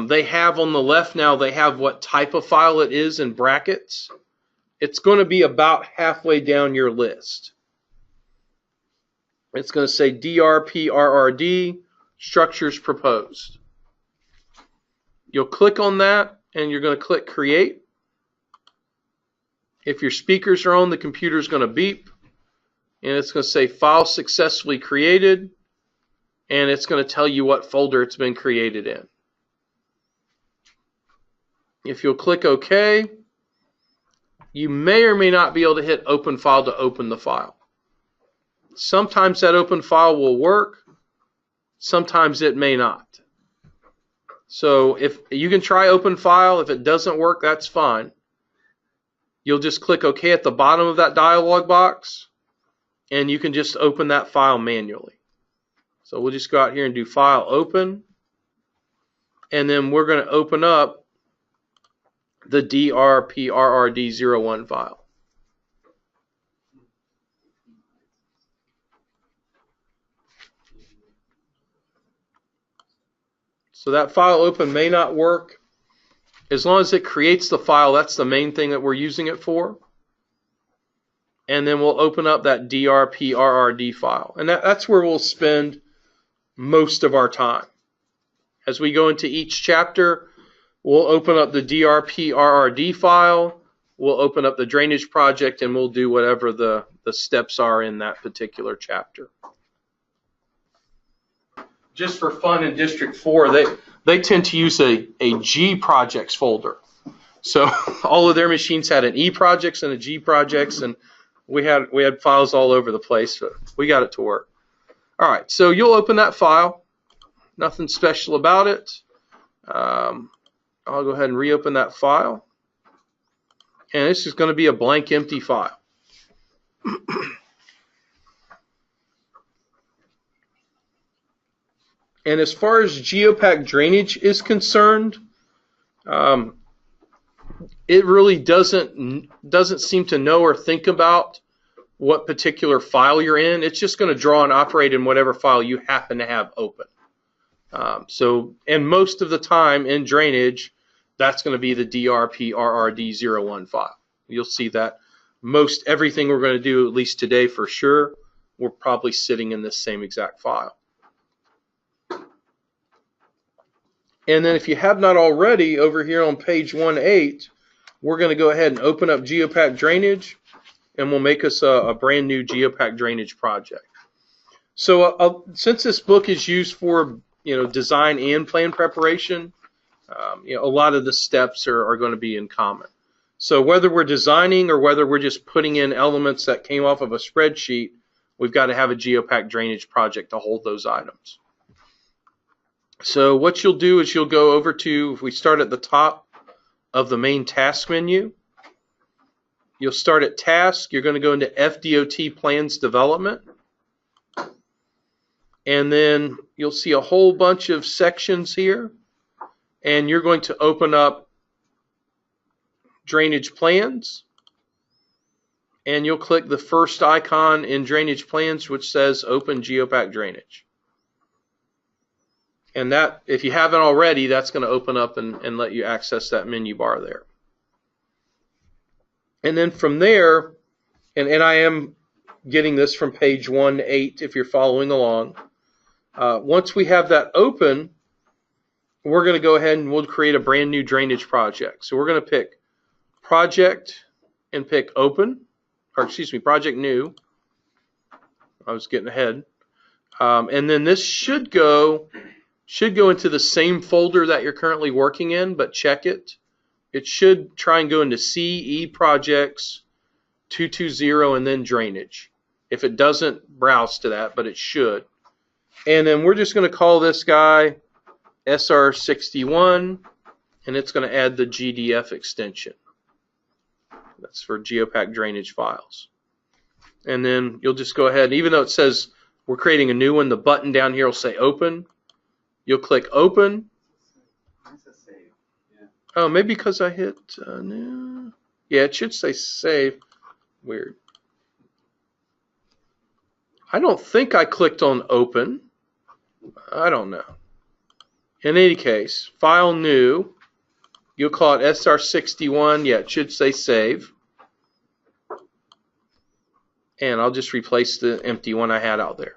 They have on the left now, they have what type of file it is in brackets. It's going to be about halfway down your list. It's going to say DRPRRD, structures proposed. You'll click on that, and you're going to click Create. If your speakers are on, the computer is going to beep, and it's going to say File successfully created, and it's going to tell you what folder it's been created in. If you'll click OK, you may or may not be able to hit Open File to open the file. Sometimes that open file will work, sometimes it may not. So if you can try Open File, if it doesn't work, that's fine. You'll just click OK at the bottom of that dialog box, and you can just open that file manually. So we'll just go out here and do File Open, and then we're going to open up the DRPRRD01 file. So that file open may not work. As long as it creates the file, that's the main thing that we're using it for. And then we'll open up that DRPRRD file. And that's where we'll spend most of our time. As we go into each chapter, we'll open up the DRPRRD file, we'll open up the drainage project, and we'll do whatever the steps are in that particular chapter. Just for fun in District 4, they tend to use a G projects folder. So all of their machines had an E projects and a G projects, and we had files all over the place, but we got it to work. All right, so you'll open that file. Nothing special about it. I'll go ahead and reopen that file. And this is going to be a blank, empty file. And as far as GEOPAK drainage is concerned, it really doesn't seem to know or think about what particular file you're in. It's just going to draw and operate in whatever file you happen to have open. And most of the time in drainage, that's going to be the DRPRRD01 file. You'll see that most everything we're going to do, at least today for sure, we're probably sitting in this same exact file. And then if you have not already, over here on page 1.8, we're going to go ahead and open up GEOPAK Drainage, and we'll make us a brand new GEOPAK Drainage project. So since this book is used for design and plan preparation, a lot of the steps are going to be in common. So whether we're designing or whether we're just putting in elements that came off of a spreadsheet, we've got to have a GEOPAK drainage project to hold those items. So what you'll do is you'll go over to, if we start at the top of the main task menu, you'll start at task. You're going to go into FDOT plans development. And then you'll see a whole bunch of sections here. And you're going to open up drainage plans. And you'll click the first icon in drainage plans, which says open GEOPAK drainage. And that, if you haven't already, that's going to open up and let you access that menu bar there. And then from there, and I am getting this from page 1.8 if you're following along. Once we have that open, we're going to go ahead and we'll create a brand new drainage project. So we're going to pick project and pick open, or excuse me, project new. I was getting ahead. And then this should go into the same folder that you're currently working in, but check it. It should try and go into CE projects 220 and then drainage. If it doesn't, browse to that, but it should. And then we're just going to call this guy SR61, and it's going to add the GDF extension. That's for GEOPAK drainage files. And then you'll just go ahead, even though it says we're creating a new one, the button down here will say open. You'll click open. Oh, maybe because I hit new. Yeah, it should say save. Weird. I don't think I clicked on open. I don't know. In any case, file new. You'll call it SR61. Yeah, it should say save. And I'll just replace the empty one I had out there.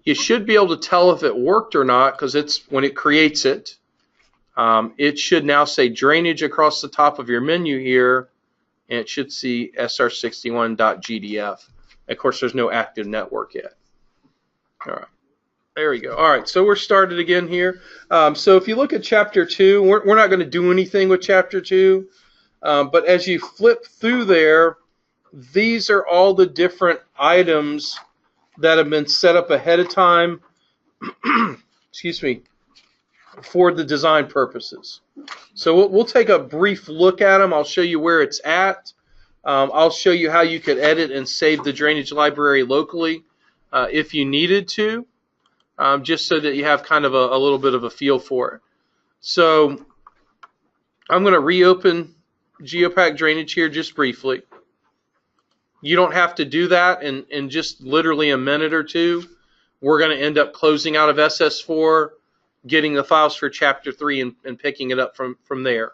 You should be able to tell if it worked or not, because it's when it creates it. It should now say drainage across the top of your menu here, and it should see SR61.GDF. Of course, there's no active network yet. All right, there we go. All right, so we're started again here. So if you look at Chapter 2, we're not going to do anything with Chapter 2, but as you flip through there, these are all the different items that have been set up ahead of time, excuse me, for the design purposes. So we'll take a brief look at them. I'll show you where it's at. I'll show you how you could edit and save the drainage library locally if you needed to, just so that you have kind of a little bit of a feel for it. So I'm going to reopen GEOPAK drainage here just briefly. You don't have to do that in just literally a minute or two. We're going to end up closing out of SS4, getting the files for Chapter 3 and picking it up from there.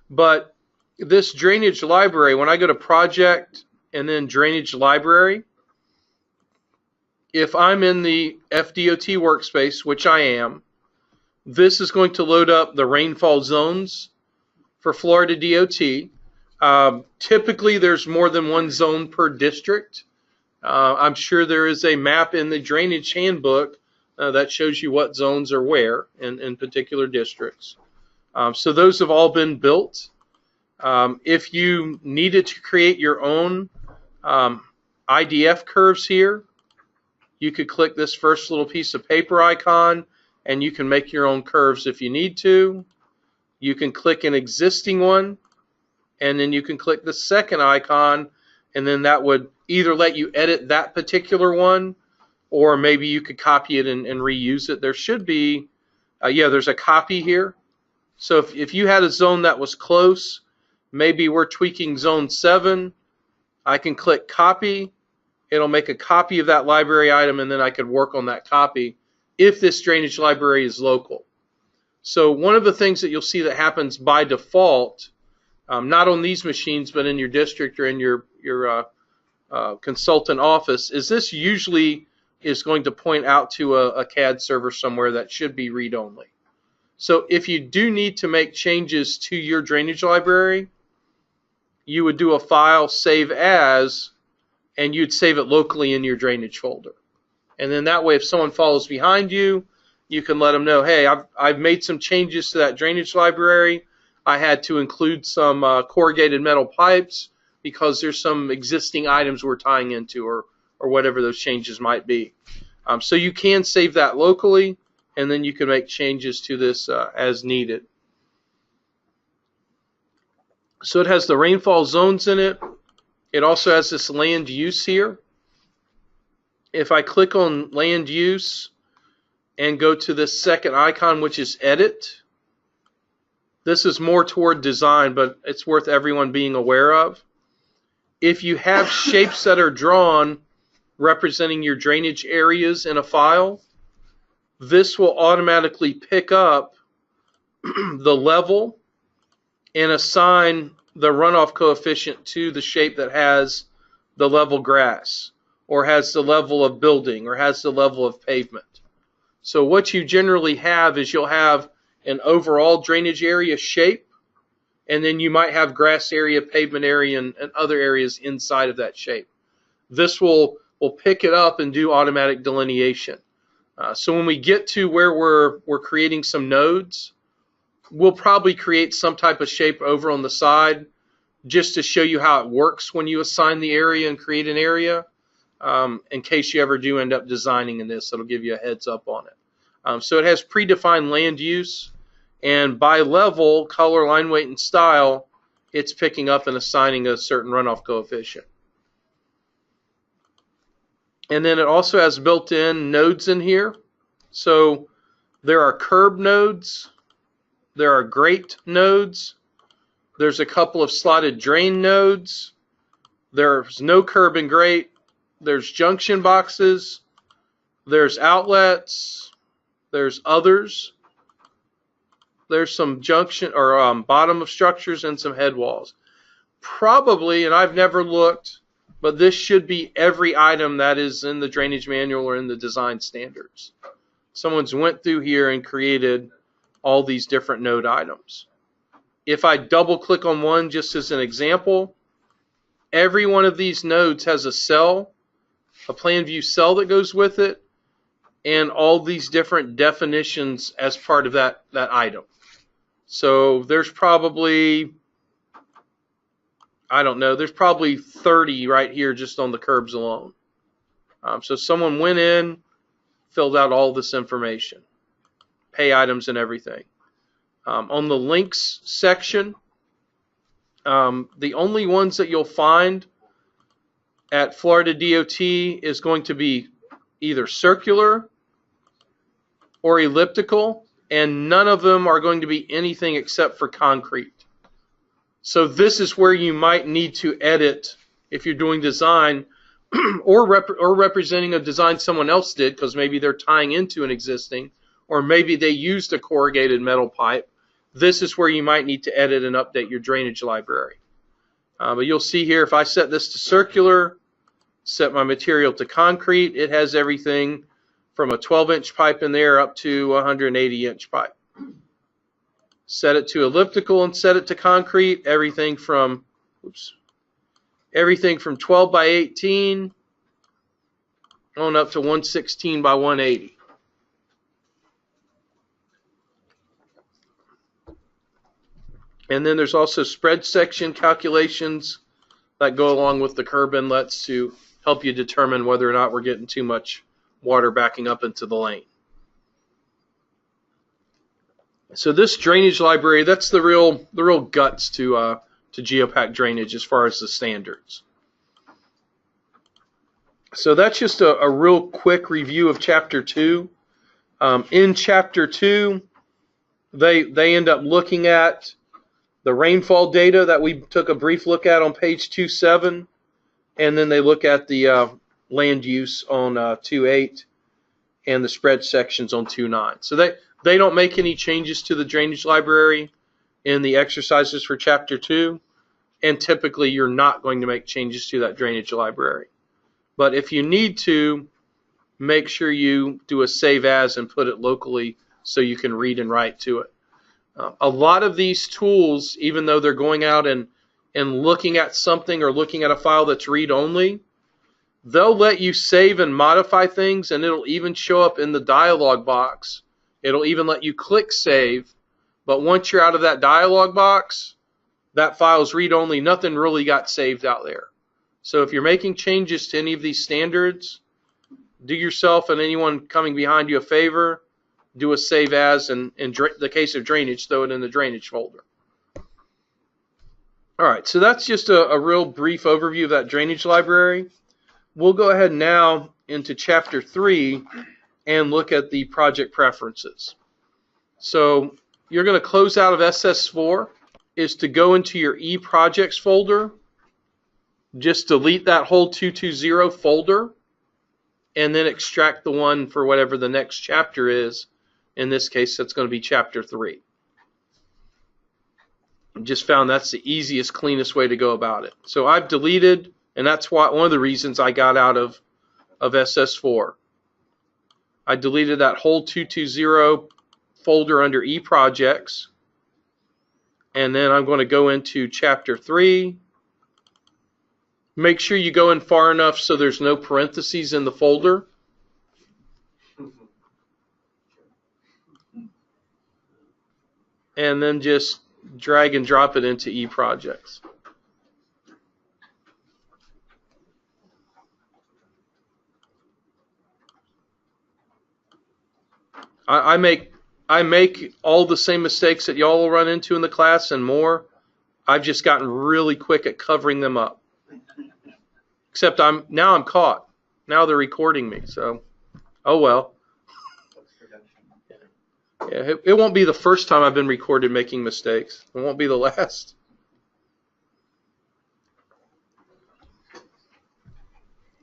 But this drainage library, when I go to Project and then Drainage Library, if I'm in the FDOT workspace, which I am, this is going to load up the rainfall zones for Florida DOT. Typically, there's more than one zone per district. I'm sure there is a map in the drainage handbook that shows you what zones are where in particular districts. So those have all been built. If you needed to create your own IDF curves here, you could click this first little piece of paper icon and you can make your own curves if you need to. You can click an existing one, and then you can click the second icon, and then that would either let you edit that particular one, or maybe you could copy it and reuse it. There should be, yeah, there's a copy here. So if you had a zone that was close, maybe we're tweaking zone 7, I can click copy. It'll make a copy of that library item, and then I could work on that copy if this drainage library is local. So one of the things that you'll see that happens by default, not on these machines, but in your district or in your consultant office, is this usually is going to point out to a CAD server somewhere that should be read-only. So if you do need to make changes to your drainage library, you would do a file save as, and you'd save it locally in your drainage folder. And then that way, if someone follows behind you, you can let them know, hey, I've made some changes to that drainage library. I had to include some corrugated metal pipes because there's some existing items we're tying into, or whatever those changes might be. So you can save that locally, and then you can make changes to this as needed. So it has the rainfall zones in it. It also has this land use here. If I click on land use and go to this second icon, which is edit, this is more toward design, but it's worth everyone being aware of. If you have shapes that are drawn representing your drainage areas in a file, this will automatically pick up the level and assign the runoff coefficient to the shape that has the level grass, or has the level of building, or has the level of pavement. So what you generally have is you'll have an overall drainage area shape, and then you might have grass area, pavement area, and other areas inside of that shape. This will pick it up and do automatic delineation. So when we get to where we're creating some nodes, we'll probably create some type of shape over on the side just to show you how it works when you assign the area and create an area, in case you ever do end up designing in this. It'll give you a heads up on it. So it has predefined land use, and by level, color, line weight, and style, it's picking up and assigning a certain runoff coefficient. And then it also has built-in nodes in here. So there are curb nodes, there are grate nodes, there's a couple of slotted drain nodes, there's no curb and grate, there's junction boxes, there's outlets, there's others, there's some junction or bottom of structures, and some head walls. Probably, and I've never looked, but this should be every item that is in the drainage manual or in the design standards. Someone's went through here and created all these different node items. If I double click on one just as an example, every one of these nodes has a cell, a plan view cell that goes with it, and all these different definitions as part of that item. So there's probably, I don't know, there's probably 30 right here just on the curbs alone. So someone went in, filled out all this information, pay items and everything. On the links section, the only ones that you'll find at Florida DOT is going to be either circular or elliptical, and none of them are going to be anything except for concrete. So this is where you might need to edit if you're doing design or representing a design someone else did, because maybe they're tying into an existing, or maybe they used a corrugated metal pipe. This is where you might need to edit and update your drainage library. But you'll see here, if I set this to circular, set my material to concrete, it has everything from a 12-inch pipe in there up to a 180-inch pipe. Set it to elliptical and set it to concrete, everything from 12 by 18 on up to 116 by 180. And then there's also spread section calculations that go along with the curb inlets to help you determine whether or not we're getting too much water backing up into the lane. So this drainage library, that's the real guts to GEOPAK drainage as far as the standards. So that's just a real quick review of Chapter 2. In Chapter 2, they end up looking at the rainfall data that we took a brief look at on page 2.7, and then they look at the land use on 2.8. and the spread sections on 2.9. So they don't make any changes to the drainage library in the exercises for Chapter 2, and typically you're not going to make changes to that drainage library. But if you need to, make sure you do a save as and put it locally so you can read and write to it. A lot of these tools, even though they're going out and looking at something or looking at a file that's read-only, they'll let you save and modify things, and it'll even show up in the dialog box. It'll even let you click save, but once you're out of that dialog box, that file's read-only. Nothing really got saved out there. So if you're making changes to any of these standards, do yourself and anyone coming behind you a favor, do a save as, and in the case of drainage, throw it in the drainage folder. All right, so that's just a real brief overview of that drainage library. We'll go ahead now into Chapter 3 and look at the project preferences. So you're going to close out of SS4 is to go into your e-projects folder. Just delete that whole 220 folder and then extract the one for whatever the next chapter is. In this case, that's going to be Chapter 3. I just found that's the easiest, cleanest way to go about it. So I've deleted, and that's one of the reasons I got out of SS4. I deleted that whole 220 folder under eProjects, and then I'm going to go into Chapter 3. Make sure you go in far enough so there's no parentheses in the folder. And then just drag and drop it into eProjects. I make all the same mistakes that y'all will run into in the class and more. I've just gotten really quick at covering them up. Except now I'm caught. Now they're recording me, so oh well. Yeah, it won't be the first time I've been recorded making mistakes. It won't be the last.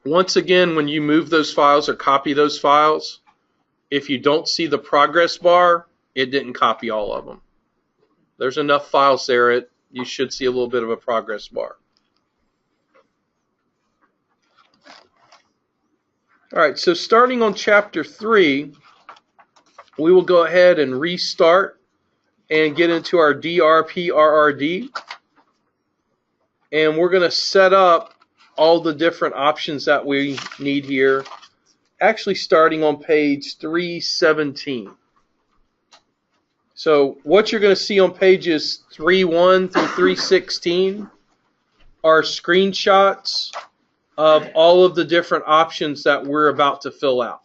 Once again, when you move those files or copy those files, if you don't see the progress bar, it didn't copy all of them. There's enough files there, you should see a little bit of a progress bar. All right, so starting on Chapter 3, we will go ahead and restart and get into our DRPRRD. And we're going to set up all the different options that we need here, actually starting on page 317. So what you're going to see on pages 3.1 through 3.16 are screenshots of all of the different options that we're about to fill out.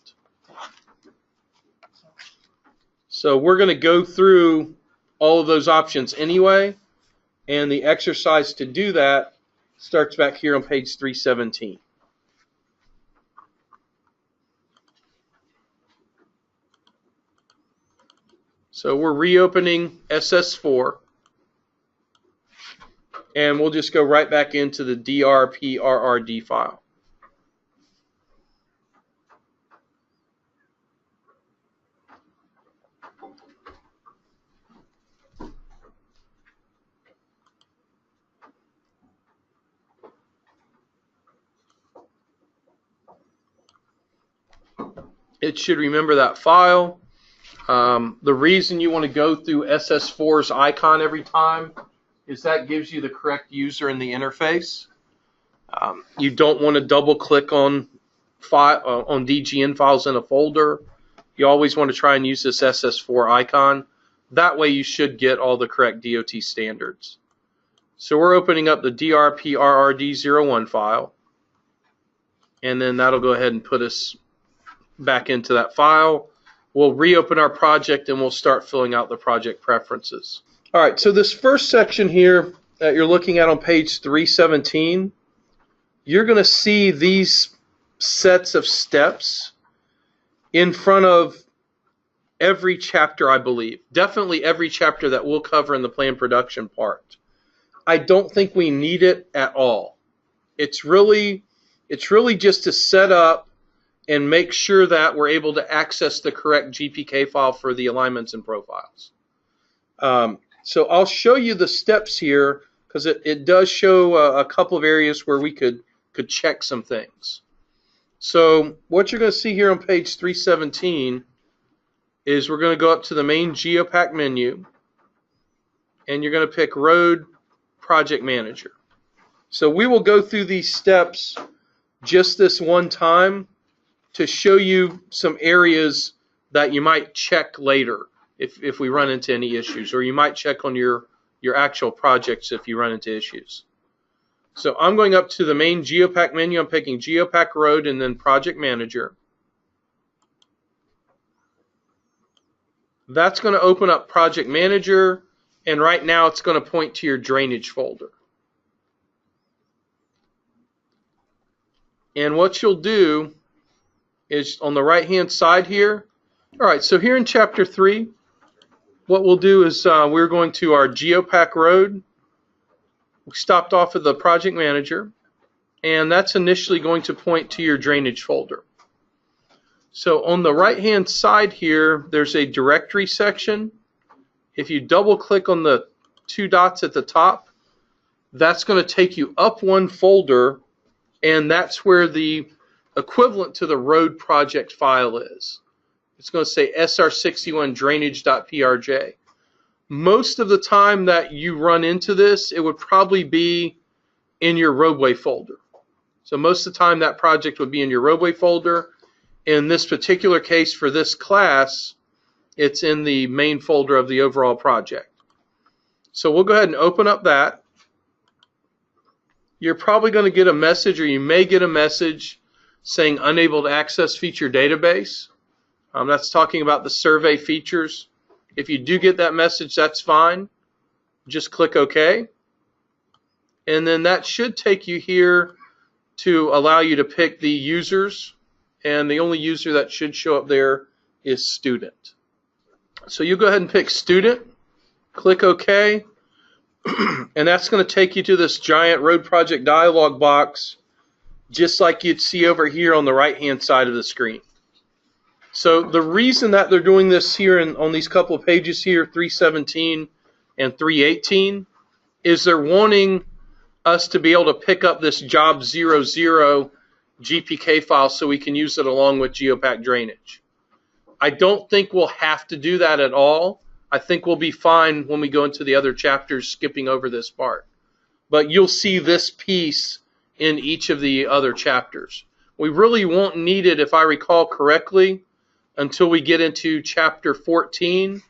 So we're going to go through all of those options anyway, and the exercise to do that starts back here on page 317. So we're reopening SS4, and we'll just go right back into the DRPRRD file. It should remember that file. The reason you want to go through SS4's icon every time is that gives you the correct user in the interface. You don't want to double click on DGN files in a folder. You always want to try and use this SS4 icon. That way you should get all the correct DOT standards. So we're opening up the DRPRRD01 file, and then that'll go ahead and put us back into that file. We'll reopen our project and we'll start filling out the project preferences. All right, so this first section here that you're looking at on page 317, you're going to see these sets of steps in front of every chapter, I believe. Definitely every chapter that we'll cover in the plan production part. I don't think we need it at all. It's really just to set up and make sure that we're able to access the correct GPK file for the alignments and profiles. So I'll show you the steps here because it does show a couple of areas where we could check some things. So what you're going to see here on page 317 is we're going to go up to the main GEOPAK menu, and you're going to pick Road Project Manager. So we will go through these steps just this one time to show you some areas that you might check later if we run into any issues, or you might check on your actual projects if you run into issues. So I'm going up to the main GEOPAK menu. I'm picking GEOPAK Road and then Project Manager. That's going to open up Project Manager, and right now it's going to point to your drainage folder. And what you'll do is on the right hand side here. All right, so here in chapter 3, what we'll do is we're going to our GEOPAK Road. We stopped off at the Project Manager, and that's initially going to point to your drainage folder. So on the right hand side here, there's a directory section. If you double click on the 2 dots at the top, that's going to take you up one folder, and that's where the equivalent to the road project file is. It's going to say SR61 drainage.prj. Most of the time that you run into this, it would probably be in your roadway folder. So most of the time that project would be in your roadway folder. In this particular case for this class, it's in the main folder of the overall project. So we'll go ahead and open up that. You're probably going to get a message, or you may get a message saying unable to access feature database. That's talking about the survey features. If you do get that message, that's fine. Just click OK. And then that should take you here to allow you to pick the users. And the only user that should show up there is student. So you go ahead and pick student, click OK, and that's going to take you to this giant road project dialog box, just like you'd see over here on the right hand side of the screen. So the reason that they're doing this here on these couple of pages here, 317 and 318, is they're wanting us to be able to pick up this job 00 GPK file so we can use it along with GEOPAK drainage. I don't think we'll have to do that at all. I think we'll be fine when we go into the other chapters skipping over this part. But you'll see this piece in each of the other chapters. We really won't need it, if I recall correctly, until we get into chapter 14,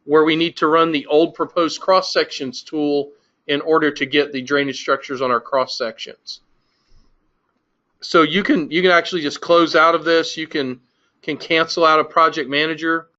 where we need to run the old proposed cross sections tool in order to get the drainage structures on our cross sections. So you can actually just close out of this. You can cancel out of Project Manager.